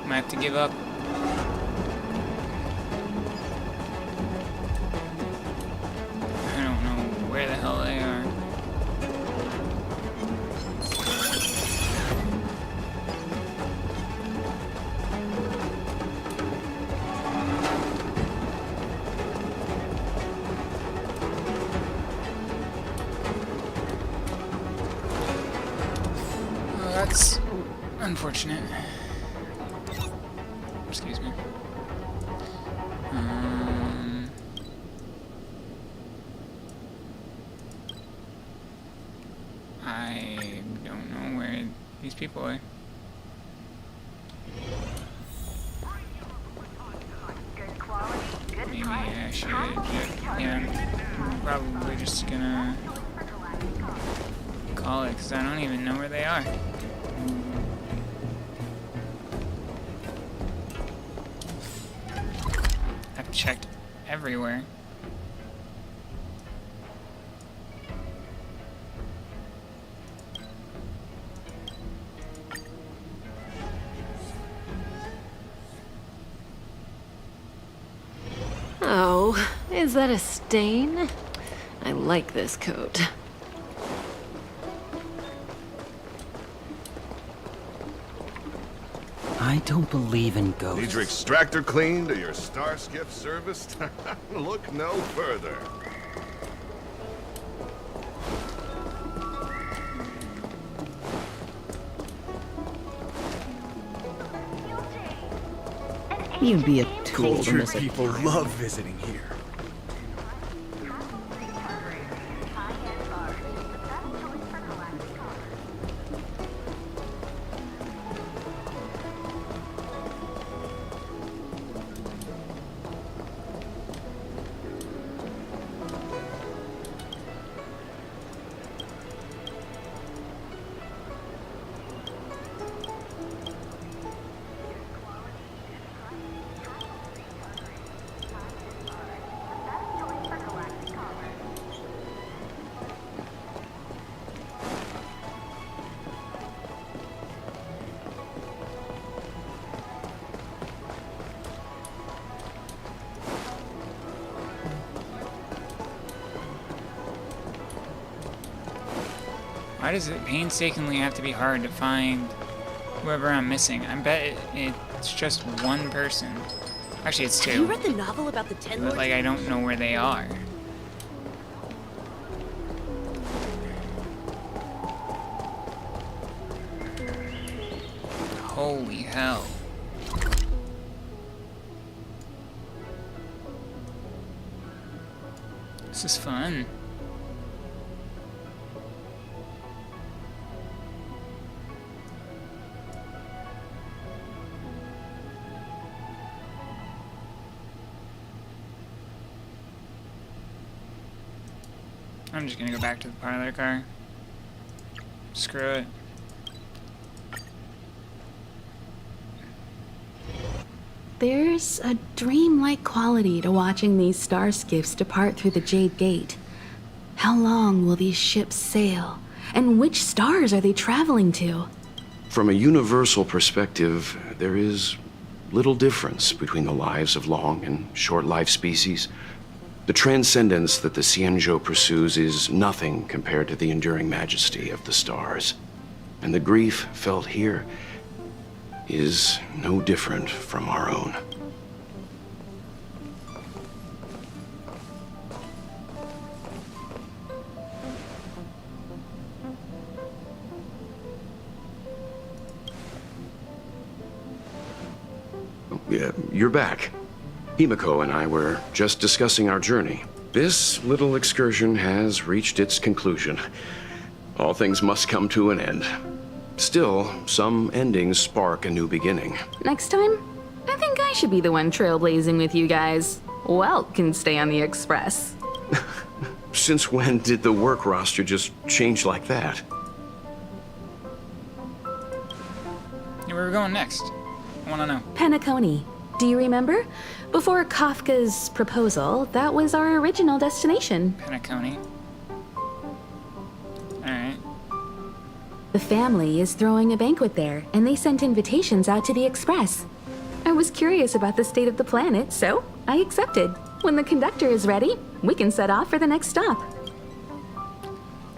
S1: Might have to give up. I don't know where the hell they are. Oh, that's unfortunate. Excuse me. I don't know where these people are. Maybe I should yeah, I'm probably just gonna call it because I don't even know where they are. I've checked everywhere.
S12: Oh, is that a stain? I like this coat.
S14: I don't believe in ghosts.
S2: Need your extractor cleaned or your star skiff serviced? Look no further.
S14: You'd be a tool to
S19: Cultured
S14: miss a
S19: people love visiting here.
S1: Why does it painstakingly have to be hard to find whoever I'm missing? I bet it's just one person. Actually, it's two.
S16: Have you read the novel about the 10
S1: But,
S16: Lords?
S1: like, I don't know where they are. Holy hell. This is fun. I'm just gonna go back to the parlor car. Screw it.
S20: There's a dreamlike quality to watching these star skiffs depart through the Jade Gate. How long will these ships sail? And which stars are they traveling to?
S9: From a universal perspective, there is little difference between the lives of long and short-lived species. The transcendence that the Xianzhou pursues is nothing compared to the enduring majesty of the stars. And the grief felt here is no different from our own. Yeah, you're back. Himiko and I were just discussing our journey. This little excursion has reached its conclusion. All things must come to an end. Still, some endings spark a new beginning.
S20: Next time, I think I should be the one trailblazing with you guys. Welt can stay on the Express.
S9: Since when did the work roster just change like that?
S1: Yeah, where are we going next? I wanna know.
S20: Penacony. Do you remember? Before Kafka's proposal, that was our original destination.
S1: Penacony. Alright.
S20: The family is throwing a banquet there, and they sent invitations out to the Express. was curious about the state of the planet, so I accepted. When the conductor is ready, we can set off for the next stop.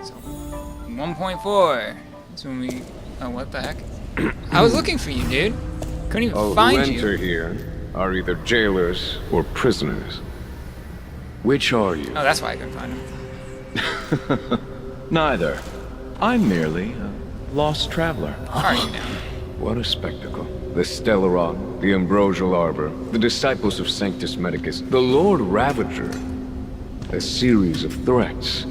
S1: So, 1.4. That's when we... Oh, what the heck? I was looking for you, dude. Couldn't even
S17: All
S1: find
S17: who
S1: you.
S17: enter here are either jailers or prisoners. Which are you?
S1: Oh, that's why I couldn't find him.
S7: Neither. I'm merely a lost traveler.
S1: How are you now?
S17: What a spectacle. The Stellaron, the Ambrosial Arbor, the Disciples of Sanctus Medicus, the Lord Ravager. A series of threats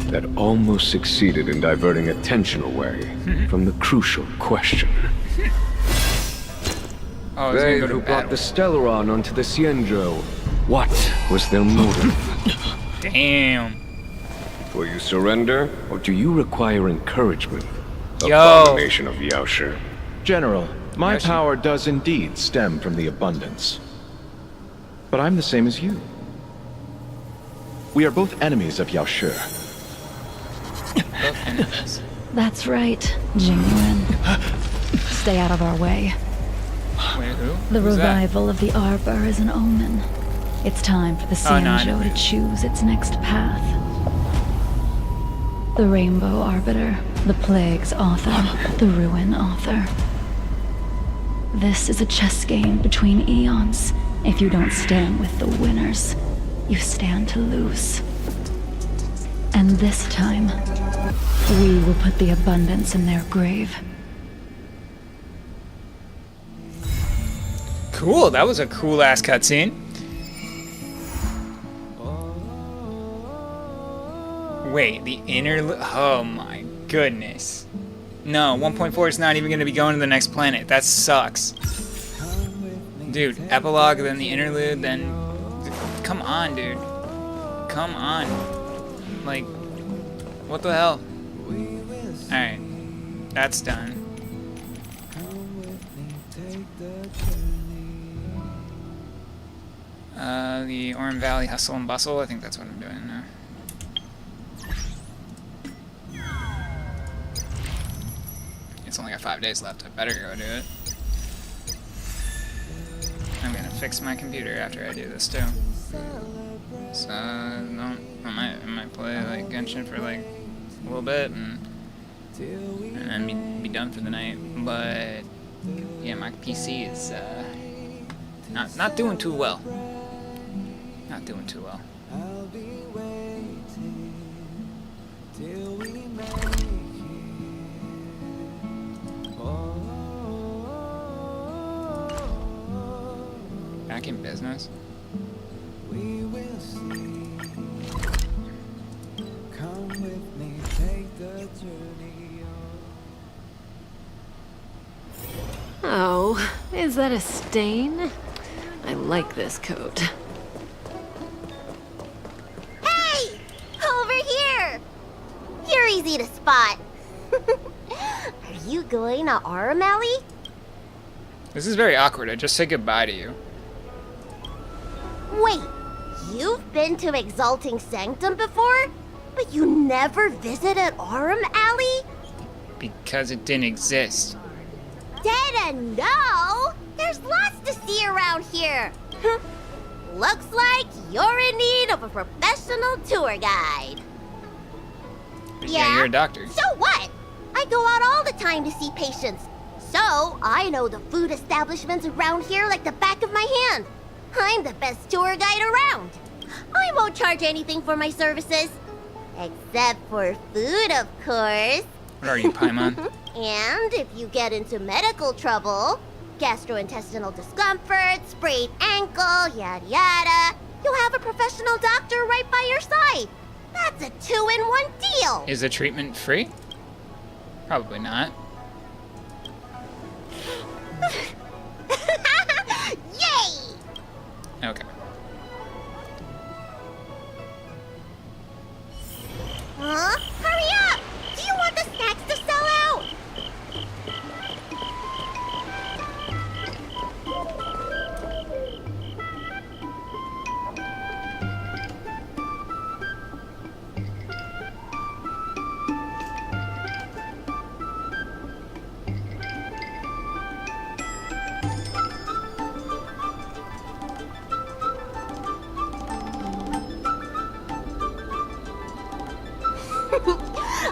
S17: that almost succeeded in diverting attention away from the crucial question.
S1: Oh,
S17: They who brought the Stellaron onto the Xianzhou, what was their motive?
S1: Damn.
S17: Will you surrender, or do you require encouragement?
S1: Yo.
S17: Abomination of Xianzhou.
S7: General, my power does indeed stem from the abundance. But I'm the same as you. We are both enemies of Xianzhou.
S1: Both enemies.
S19: That's right, Jingyuan. Stay out of our way.
S1: Wait, who?
S19: The
S1: Who's that?
S19: revival of the Arbor is an omen. It's time for the
S1: Oh, no, I know
S19: Xianzhou
S1: who.
S19: to choose its next path. The Rainbow Arbiter, the Plague's author, the Ruin author. This is a chess game between eons. If you don't stand with the winners, you stand to lose. And this time, we will put the abundance in their grave.
S1: Cool, that was a cool ass cutscene. Wait, the inner... Oh my goodness. No, 1.4 is not even going to be going to the next planet. That sucks. Dude, epilogue, then the interlude, then... Come on, dude. Come on. Like, what the hell? Alright, that's done. The Orm Valley Hustle and Bustle, I think that's what I'm doing now. It's only got 5 days left, I better go do it. I'm gonna fix my computer after I do this too. So, no, I might play like Genshin for like a little bit and then be done for the night. But yeah, my PC is not doing too well. Not doing too well. Back in business.
S6: We will see. Come with me, take the journey on.
S12: Oh, is that a stain? I like this coat.
S5: Hey! Over here! You're easy to spot. Are you going to Aurum Alley?
S1: This is very awkward. I just said goodbye to you.
S5: Wait, you've been to Exalting Sanctum before? But you never visited Aurum Alley?
S1: Because it didn't exist.
S5: Didn't know? There's lots to see around here. Looks like you're in need of a professional tour guide.
S1: Yeah, you're a doctor.
S5: So what? I go out all the time to see patients. So I know the food establishments around here like the back of my hand. I'm the best tour guide around. I won't charge anything for my services. Except for food, of course.
S1: What are you, Paimon?
S5: And if you get into medical trouble, gastrointestinal discomfort, sprained ankle, yada yada, you'll have a professional doctor right by your side. That's a 2-in-1 deal.
S1: Is the treatment free? Probably not.
S5: Yay!
S1: Okay.
S5: Huh? Hurry up! Do you want the snacks to sell out?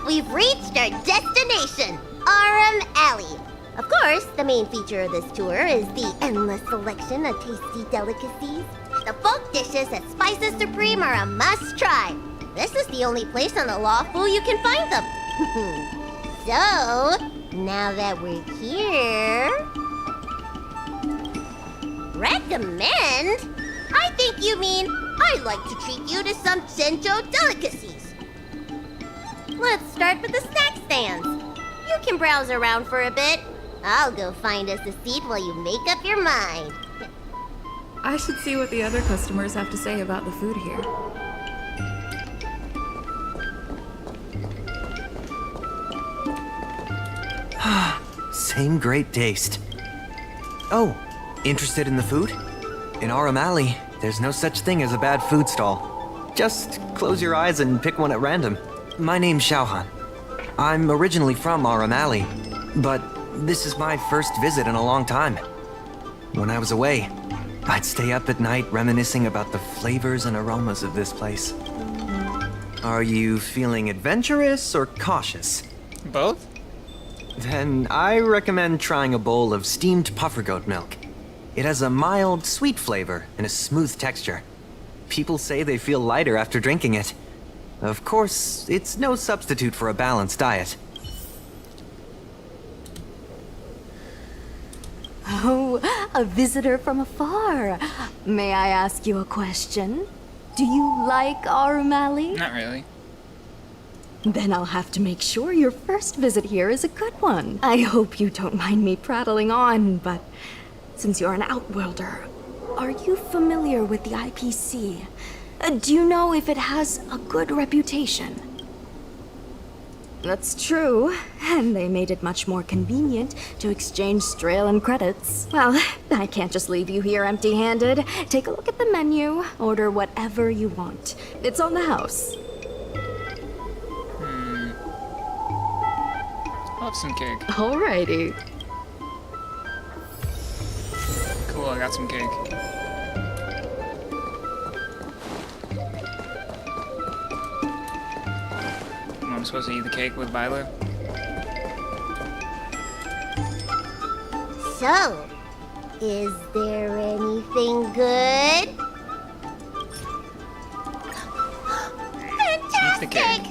S21: We've reached our destination, Aram Alley. Of course, the main feature of this tour is the endless selection of tasty delicacies. The folk dishes at Spices Supreme are a must-try. This is the only place on the Lawful you can find them. So, now that we're here... Recommend? I think you mean I'd like to treat you to some Xianzhou delicacies. Let's start with the snack stands. You can browse around for a bit. I'll go find us a seat while you make up your mind.
S11: I should see what the other customers have to say about the food here.
S14: Same great taste. Oh, interested in the food? In Aram Alley, there's no such thing as a bad food stall. Just close your eyes and pick one at random. My name's Xiaohan. I'm originally from Aram Alley, but this is my first visit in a long time. When I was away, I'd stay up at night reminiscing about the flavors and aromas of this place. Are you feeling adventurous or cautious?
S1: Both?
S14: Then I recommend trying a bowl of steamed puffer goat milk. It has a mild, sweet flavor and a smooth texture. People say they feel lighter after drinking it. Of course, it's no substitute for a balanced diet.
S22: Oh, a visitor from afar. May I ask you a question? Do you like Aram Alley?
S1: Not really.
S22: Then I'll have to make sure your first visit here is a good one. I hope you don't mind me prattling on, but since you're an outworlder, are you familiar with the IPC? Do you know if it has a good reputation? That's true, and they made it much more convenient to exchange Strelin credits. Well, I can't just leave you here empty-handed. Take a look at the menu, order whatever you want. It's on the house.
S1: I'll have some cake.
S22: Alrighty.
S1: Cool, I got some cake. I'm supposed to eat the cake with Violet?
S21: So, is there anything good?
S1: Eat the cake.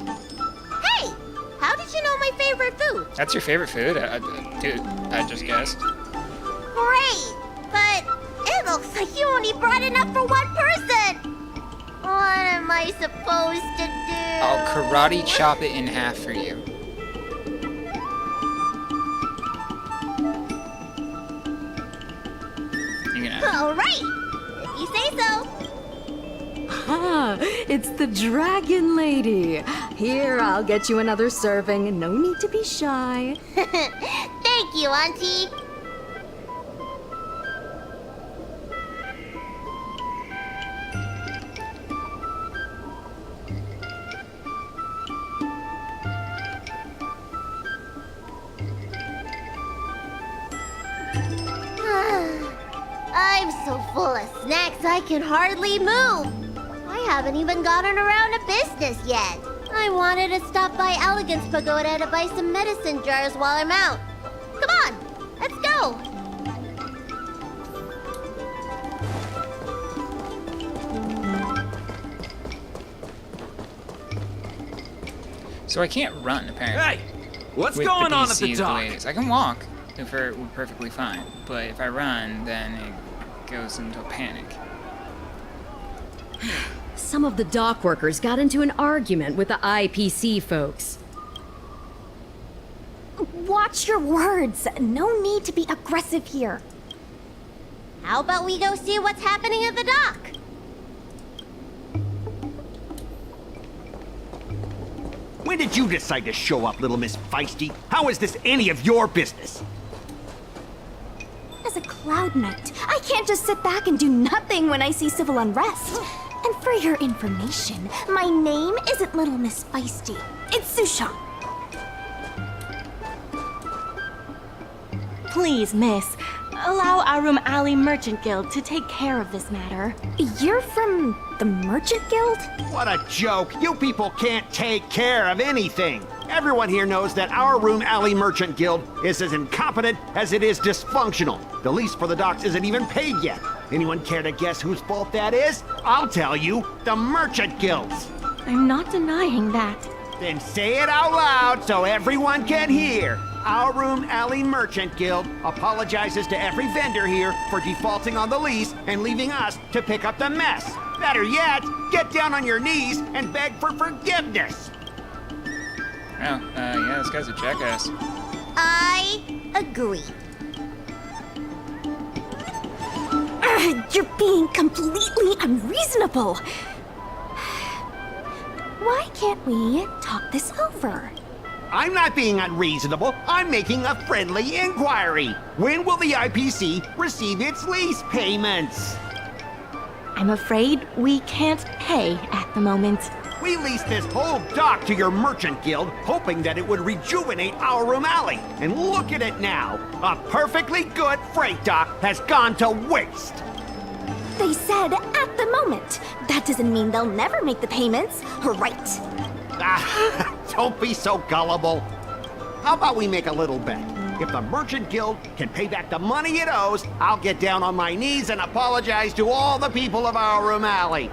S21: Hey, how did you know my favorite food?
S1: That's your favorite food? Dude, I just guessed.
S21: Great, but it looks like you only brought enough for one person. What am I supposed to do?
S1: I'll karate chop it in half for you. You can have it.
S21: All right, if you say so.
S22: Ah, it's the Dragon Lady. Here, I'll get you another serving. No need to be shy.
S21: Thank you, Auntie. I'm so full of snacks I can hardly move. I haven't even gotten around to business yet. I wanted to stop by Elegance Pagoda to buy some medicine jars while I'm out. Come on, let's go.
S1: So I can't run, apparently.
S23: Hey, what's
S1: with
S23: going
S1: the
S23: on at
S1: PC
S23: the
S1: the
S23: dock?
S1: way it is. I can walk, if we're perfectly fine. But if I run, then it goes into a panic.
S4: Some of the dock workers got into an argument with the IPC folks.
S22: Watch your words. No need to be aggressive here.
S21: How about we go see what's happening at the dock?
S24: When did you decide to show up, little Miss Feisty? How is this any of your business?
S22: As a Cloud Knight, I can't just sit back and do nothing when I see civil unrest. And for your information, my name isn't Little Miss Feisty. It's Sushan.
S15: Please, miss, allow Aram Alley Merchant Guild to take care of this matter.
S22: You're from the Merchant Guild?
S24: What a joke! You people can't take care of anything! Everyone here knows that our Room Alley Merchant Guild is as incompetent as it is dysfunctional. The lease for the docks isn't even paid yet. Anyone care to guess whose fault that is? I'll tell you, the Merchant Guild's.
S15: I'm not denying that.
S24: Then say it out loud so everyone can hear. Our Room Alley Merchant Guild apologizes to every vendor here for defaulting on the lease and leaving us to pick up the mess. Better yet, get down on your knees and beg for forgiveness.
S1: Oh, yeah, this guy's a jackass.
S21: I agree.
S22: You're being completely unreasonable. Why can't we talk this over?
S24: I'm not being unreasonable. I'm making a friendly inquiry. When will the IPC receive its lease payments?
S15: I'm afraid we can't pay at the moment.
S24: We leased this whole dock to your merchant guild, hoping that it would rejuvenate our Room Alley. And look at it now. A perfectly good freight dock has gone to waste.
S22: They said at the moment. That doesn't mean they'll never make the payments, right?
S24: Don't be so gullible. How about we make a little bet? If the Merchant Guild can pay back the money it owes, I'll get down on my knees and apologize to all the people of our Room Alley.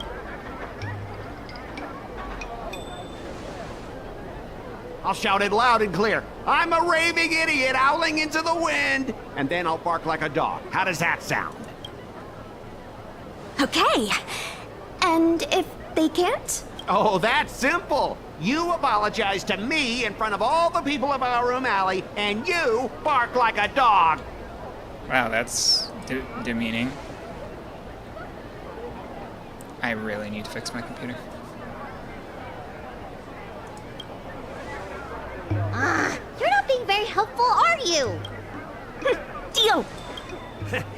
S24: I'll shout it loud and clear. I'm a raving idiot howling into the wind. And then I'll bark like a dog. How does that sound?
S22: Okay. And if they can't?
S24: Oh, that's simple. You apologize to me in front of all the people of our Room Alley, and you bark like a dog.
S1: Wow, that's demeaning. I really need to fix my computer.
S21: You're not being very helpful, are you?
S22: Deal.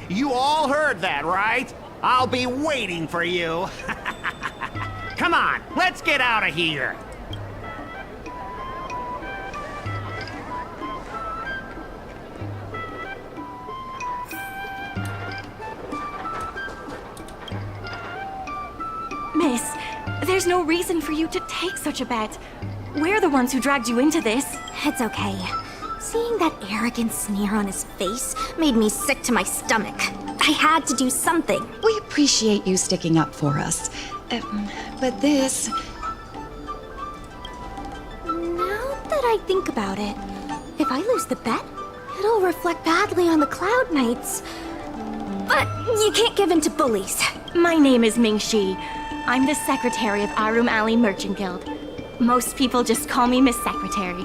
S24: You all heard that, right? I'll be waiting for you. Come on, let's get out of here.
S15: Miss, there's no reason for you to take such a bet. We're the ones who dragged you into this.
S22: It's okay. Seeing that arrogant sneer on his face made me sick to my stomach. I had to do something.
S8: We appreciate you sticking up for us. But this...
S22: Now that I think about it, if I lose the bet, it'll reflect badly on the Cloud Knights. But you can't give in to bullies.
S15: My name is Ming Shi. I'm the secretary of our Room Alley Merchant Guild. Most people just call me Miss Secretary.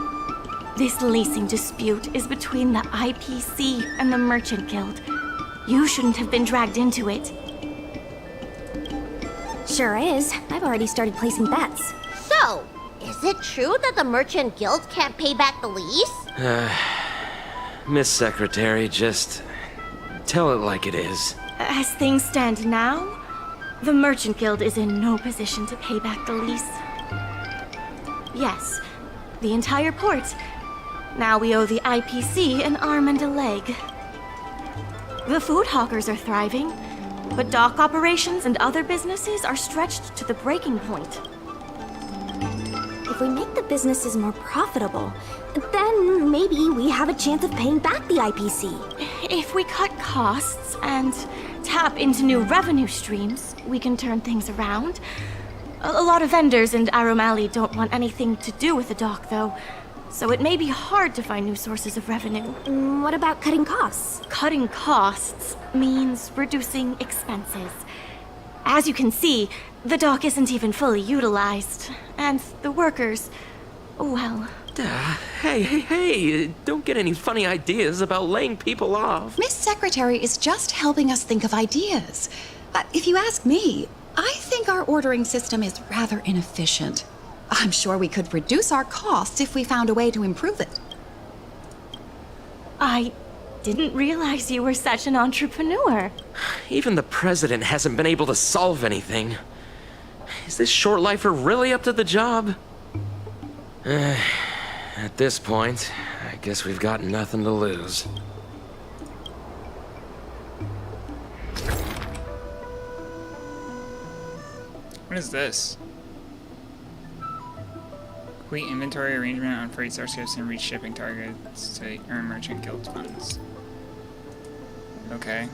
S15: This leasing dispute is between the IPC and the Merchant Guild. You shouldn't have been dragged into it.
S22: Sure is. I've already started placing bets.
S21: So, is it true that the Merchant Guild can't pay back the lease?
S10: Miss Secretary, just tell it like it is.
S15: As things stand now, the Merchant Guild is in no position to pay back the lease. Yes, the entire port. Now we owe the IPC an arm and a leg. The food hawkers are thriving, but dock operations and other businesses are stretched to the breaking point.
S22: If we make the businesses more profitable, then maybe we have a chance of paying back the IPC.
S15: If we cut costs and tap into new revenue streams, we can turn things around. A lot of vendors in Room Alley don't want anything to do with the dock, though, so it may be hard to find new sources of revenue.
S22: What about cutting costs?
S15: Cutting costs means reducing expenses. As you can see, the dock isn't even fully utilized, and the workers, well...
S10: Hey, don't get any funny ideas about laying people off.
S8: Miss Secretary is just helping us think of ideas. If you ask me, I think our ordering system is rather inefficient. I'm sure we could reduce our costs if we found a way to improve it.
S15: I didn't realize you were such an entrepreneur.
S10: Even the president hasn't been able to solve anything. Is this short-lifer really up to the job? At this point, I guess we've got nothing to lose.
S1: What is this? Complete inventory arrangement on freight starships and reach shipping targets to earn merchant guild funds. Okay.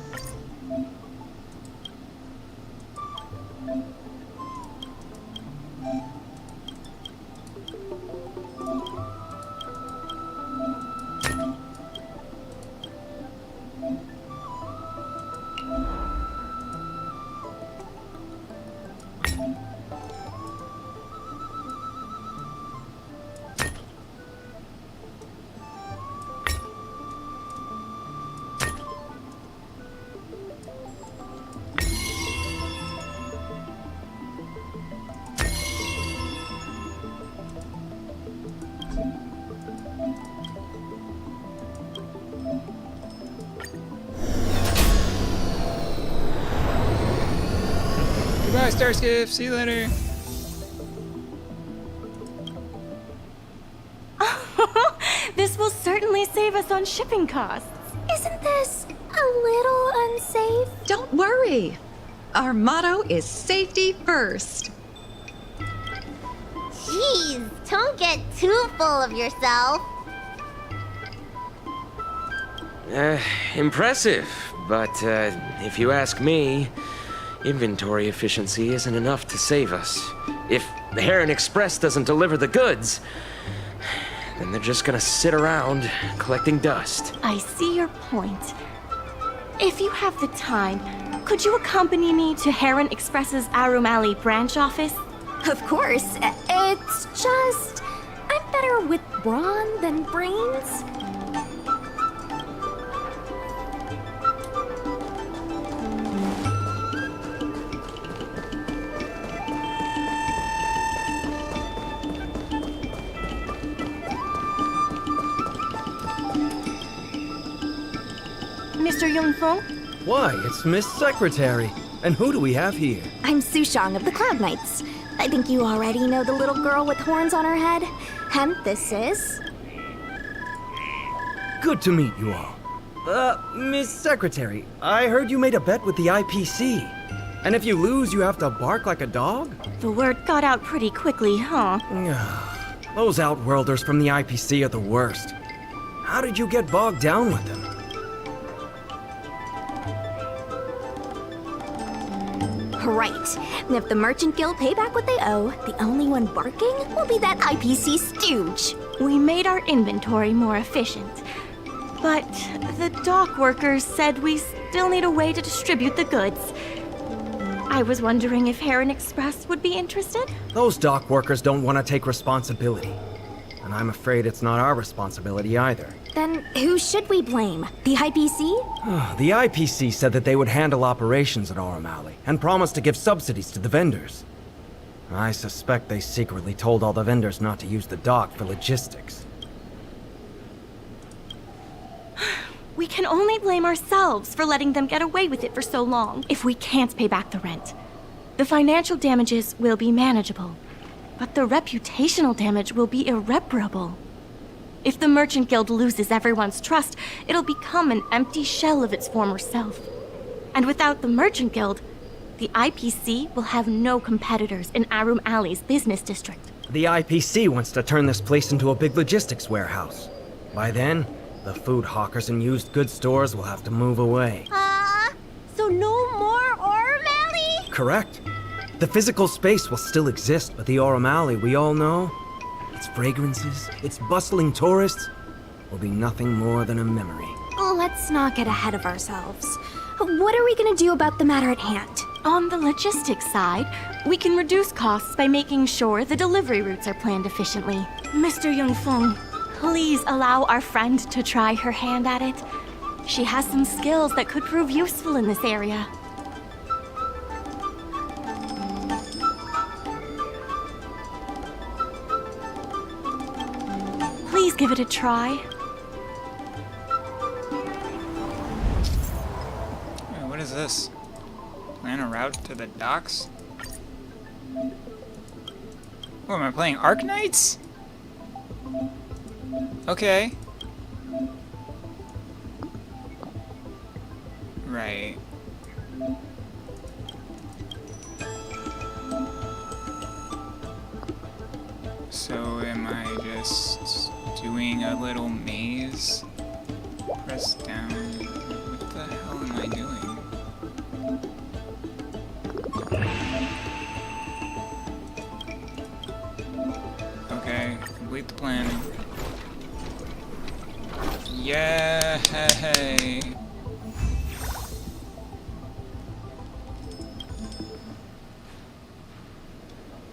S1: Goodbye, Starskiff. See you later.
S15: This will certainly save us on shipping costs.
S5: Isn't this a little unsafe?
S8: Don't worry. Our motto is safety first.
S21: Jeez, don't get too full of yourself.
S10: Impressive, but if you ask me, inventory efficiency isn't enough to save us. If the Heron Express doesn't deliver the goods, then they're just gonna sit around collecting dust.
S15: I see your point. If you have the time, could you accompany me to Heron Express's Arum Alley branch office?
S16: Of course. It's just... I'm better with brawn than brains.
S15: Mr. Yunfeng?
S3: Why, it's Miss Secretary. And who do we have here?
S16: I'm Sushang of the Cloud Knights. I think you already know the little girl with horns on her head. This is...
S3: Good to meet you all. Miss Secretary, I heard you made a bet with the IPC. And if you lose, you have to bark like a dog?
S15: The word got out pretty quickly, huh?
S3: Those Outworlders from the IPC are the worst. How did you get bogged down with them?
S16: Right. And if the Merchant Guild pay back what they owe, the only one barking will be that IPC stooge.
S15: We made our inventory more efficient. But the dock workers said we still need a way to distribute the goods. I was wondering if Heron Express would be interested?
S3: Those dock workers don't want to take responsibility. And I'm afraid it's not our responsibility either.
S16: Then who should we blame? The IPC?
S3: The IPC said that they would handle operations at Arum Alley and promised to give subsidies to the vendors. I suspect they secretly told all the vendors not to use the dock for logistics.
S15: We can only blame ourselves for letting them get away with it for so long if we can't pay back the rent. The financial damages will be manageable, but the reputational damage will be irreparable. If the Merchant Guild loses everyone's trust, it'll become an empty shell of its former self. And without the Merchant Guild, the IPC will have no competitors in Arum Alley's business district.
S3: The IPC wants to turn this place into a big logistics warehouse. By then, the food hawkers and used goods stores will have to move away.
S21: So no more Arum Alley?
S3: Correct. The physical space will still exist, but the Arum Alley we all know, its fragrances, its bustling tourists, will be nothing more than a memory.
S16: Let's not get ahead of ourselves. What are we gonna do about the matter at hand?
S15: On the logistics side, we can reduce costs by making sure the delivery routes are planned efficiently. Mr. Yunfeng, please allow our friend to try her hand at it. She has some skills that could prove useful in this area. Please give it a try.
S1: What is this? Plan a route to the docks? Oh, am I playing Arknights? Okay. Right. So am I just doing a little maze? Press down. What the hell am I doing? Okay, complete the plan. Yay!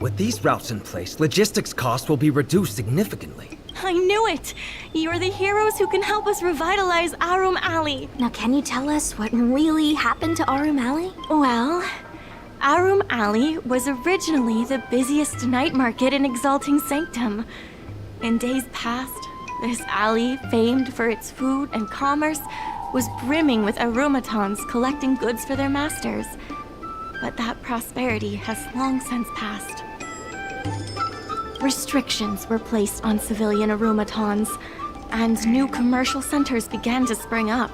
S3: With these routes in place, logistics costs will be reduced significantly.
S15: I knew it! You're the heroes who can help us revitalize Arum Alley.
S5: Now, can you tell us what really happened to Arum Alley?
S15: Well, Arum Alley was originally the busiest night market in Exalting Sanctum. In days past, this alley, famed for its food and commerce, was brimming with aromatons collecting goods for their masters. But that prosperity has long since passed. Restrictions were placed on civilian aromatons, and new commercial centers began to spring up.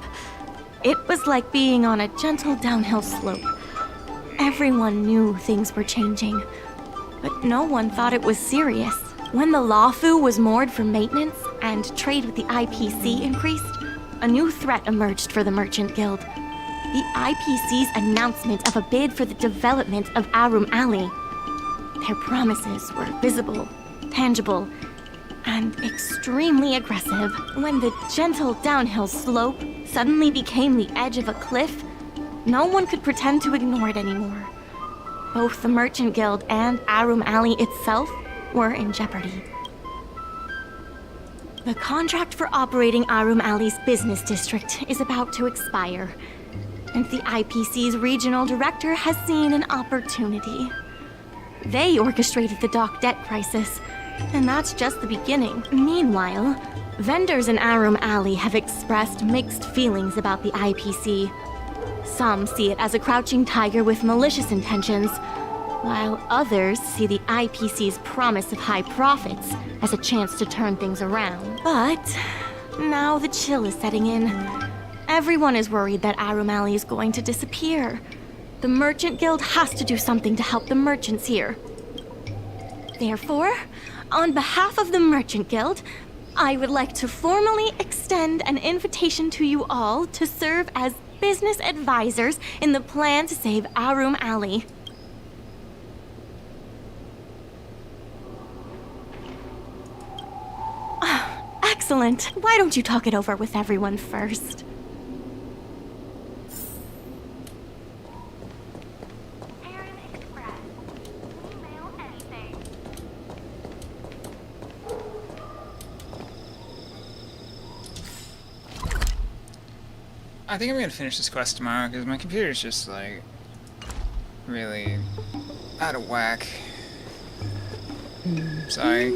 S15: It was like being on a gentle downhill slope. Everyone knew things were changing, but no one thought it was serious. When the Lawfu was moored for maintenance and trade with the IPC increased, a new threat emerged for the Merchant Guild. The IPC's announcement of a bid for the development of Arum Alley. Their promises were visible, tangible, and extremely aggressive. When the gentle downhill slope suddenly became the edge of a cliff, no one could pretend to ignore it anymore. Both the Merchant Guild and Arum Alley itself were in jeopardy. The contract for operating Arum Alley's business district is about to expire, and the IPC's regional director has seen an opportunity. They orchestrated the dock debt crisis, and that's just the beginning. Meanwhile, vendors in Arum Alley have expressed mixed feelings about the IPC. Some see it as a crouching tiger with malicious intentions, while others see the IPC's promise of high profits as a chance to turn things around. But now the chill is setting in. Everyone is worried that Arum Alley is going to disappear. The Merchant Guild has to do something to help the merchants here. Therefore, on behalf of the Merchant Guild, I would like to formally extend an invitation to you all to serve as business advisors in the plan to save Arum Alley. Excellent. Why don't you talk it over with everyone first?
S1: I think I'm gonna finish this quest tomorrow because my computer's just like really out of whack. Sorry.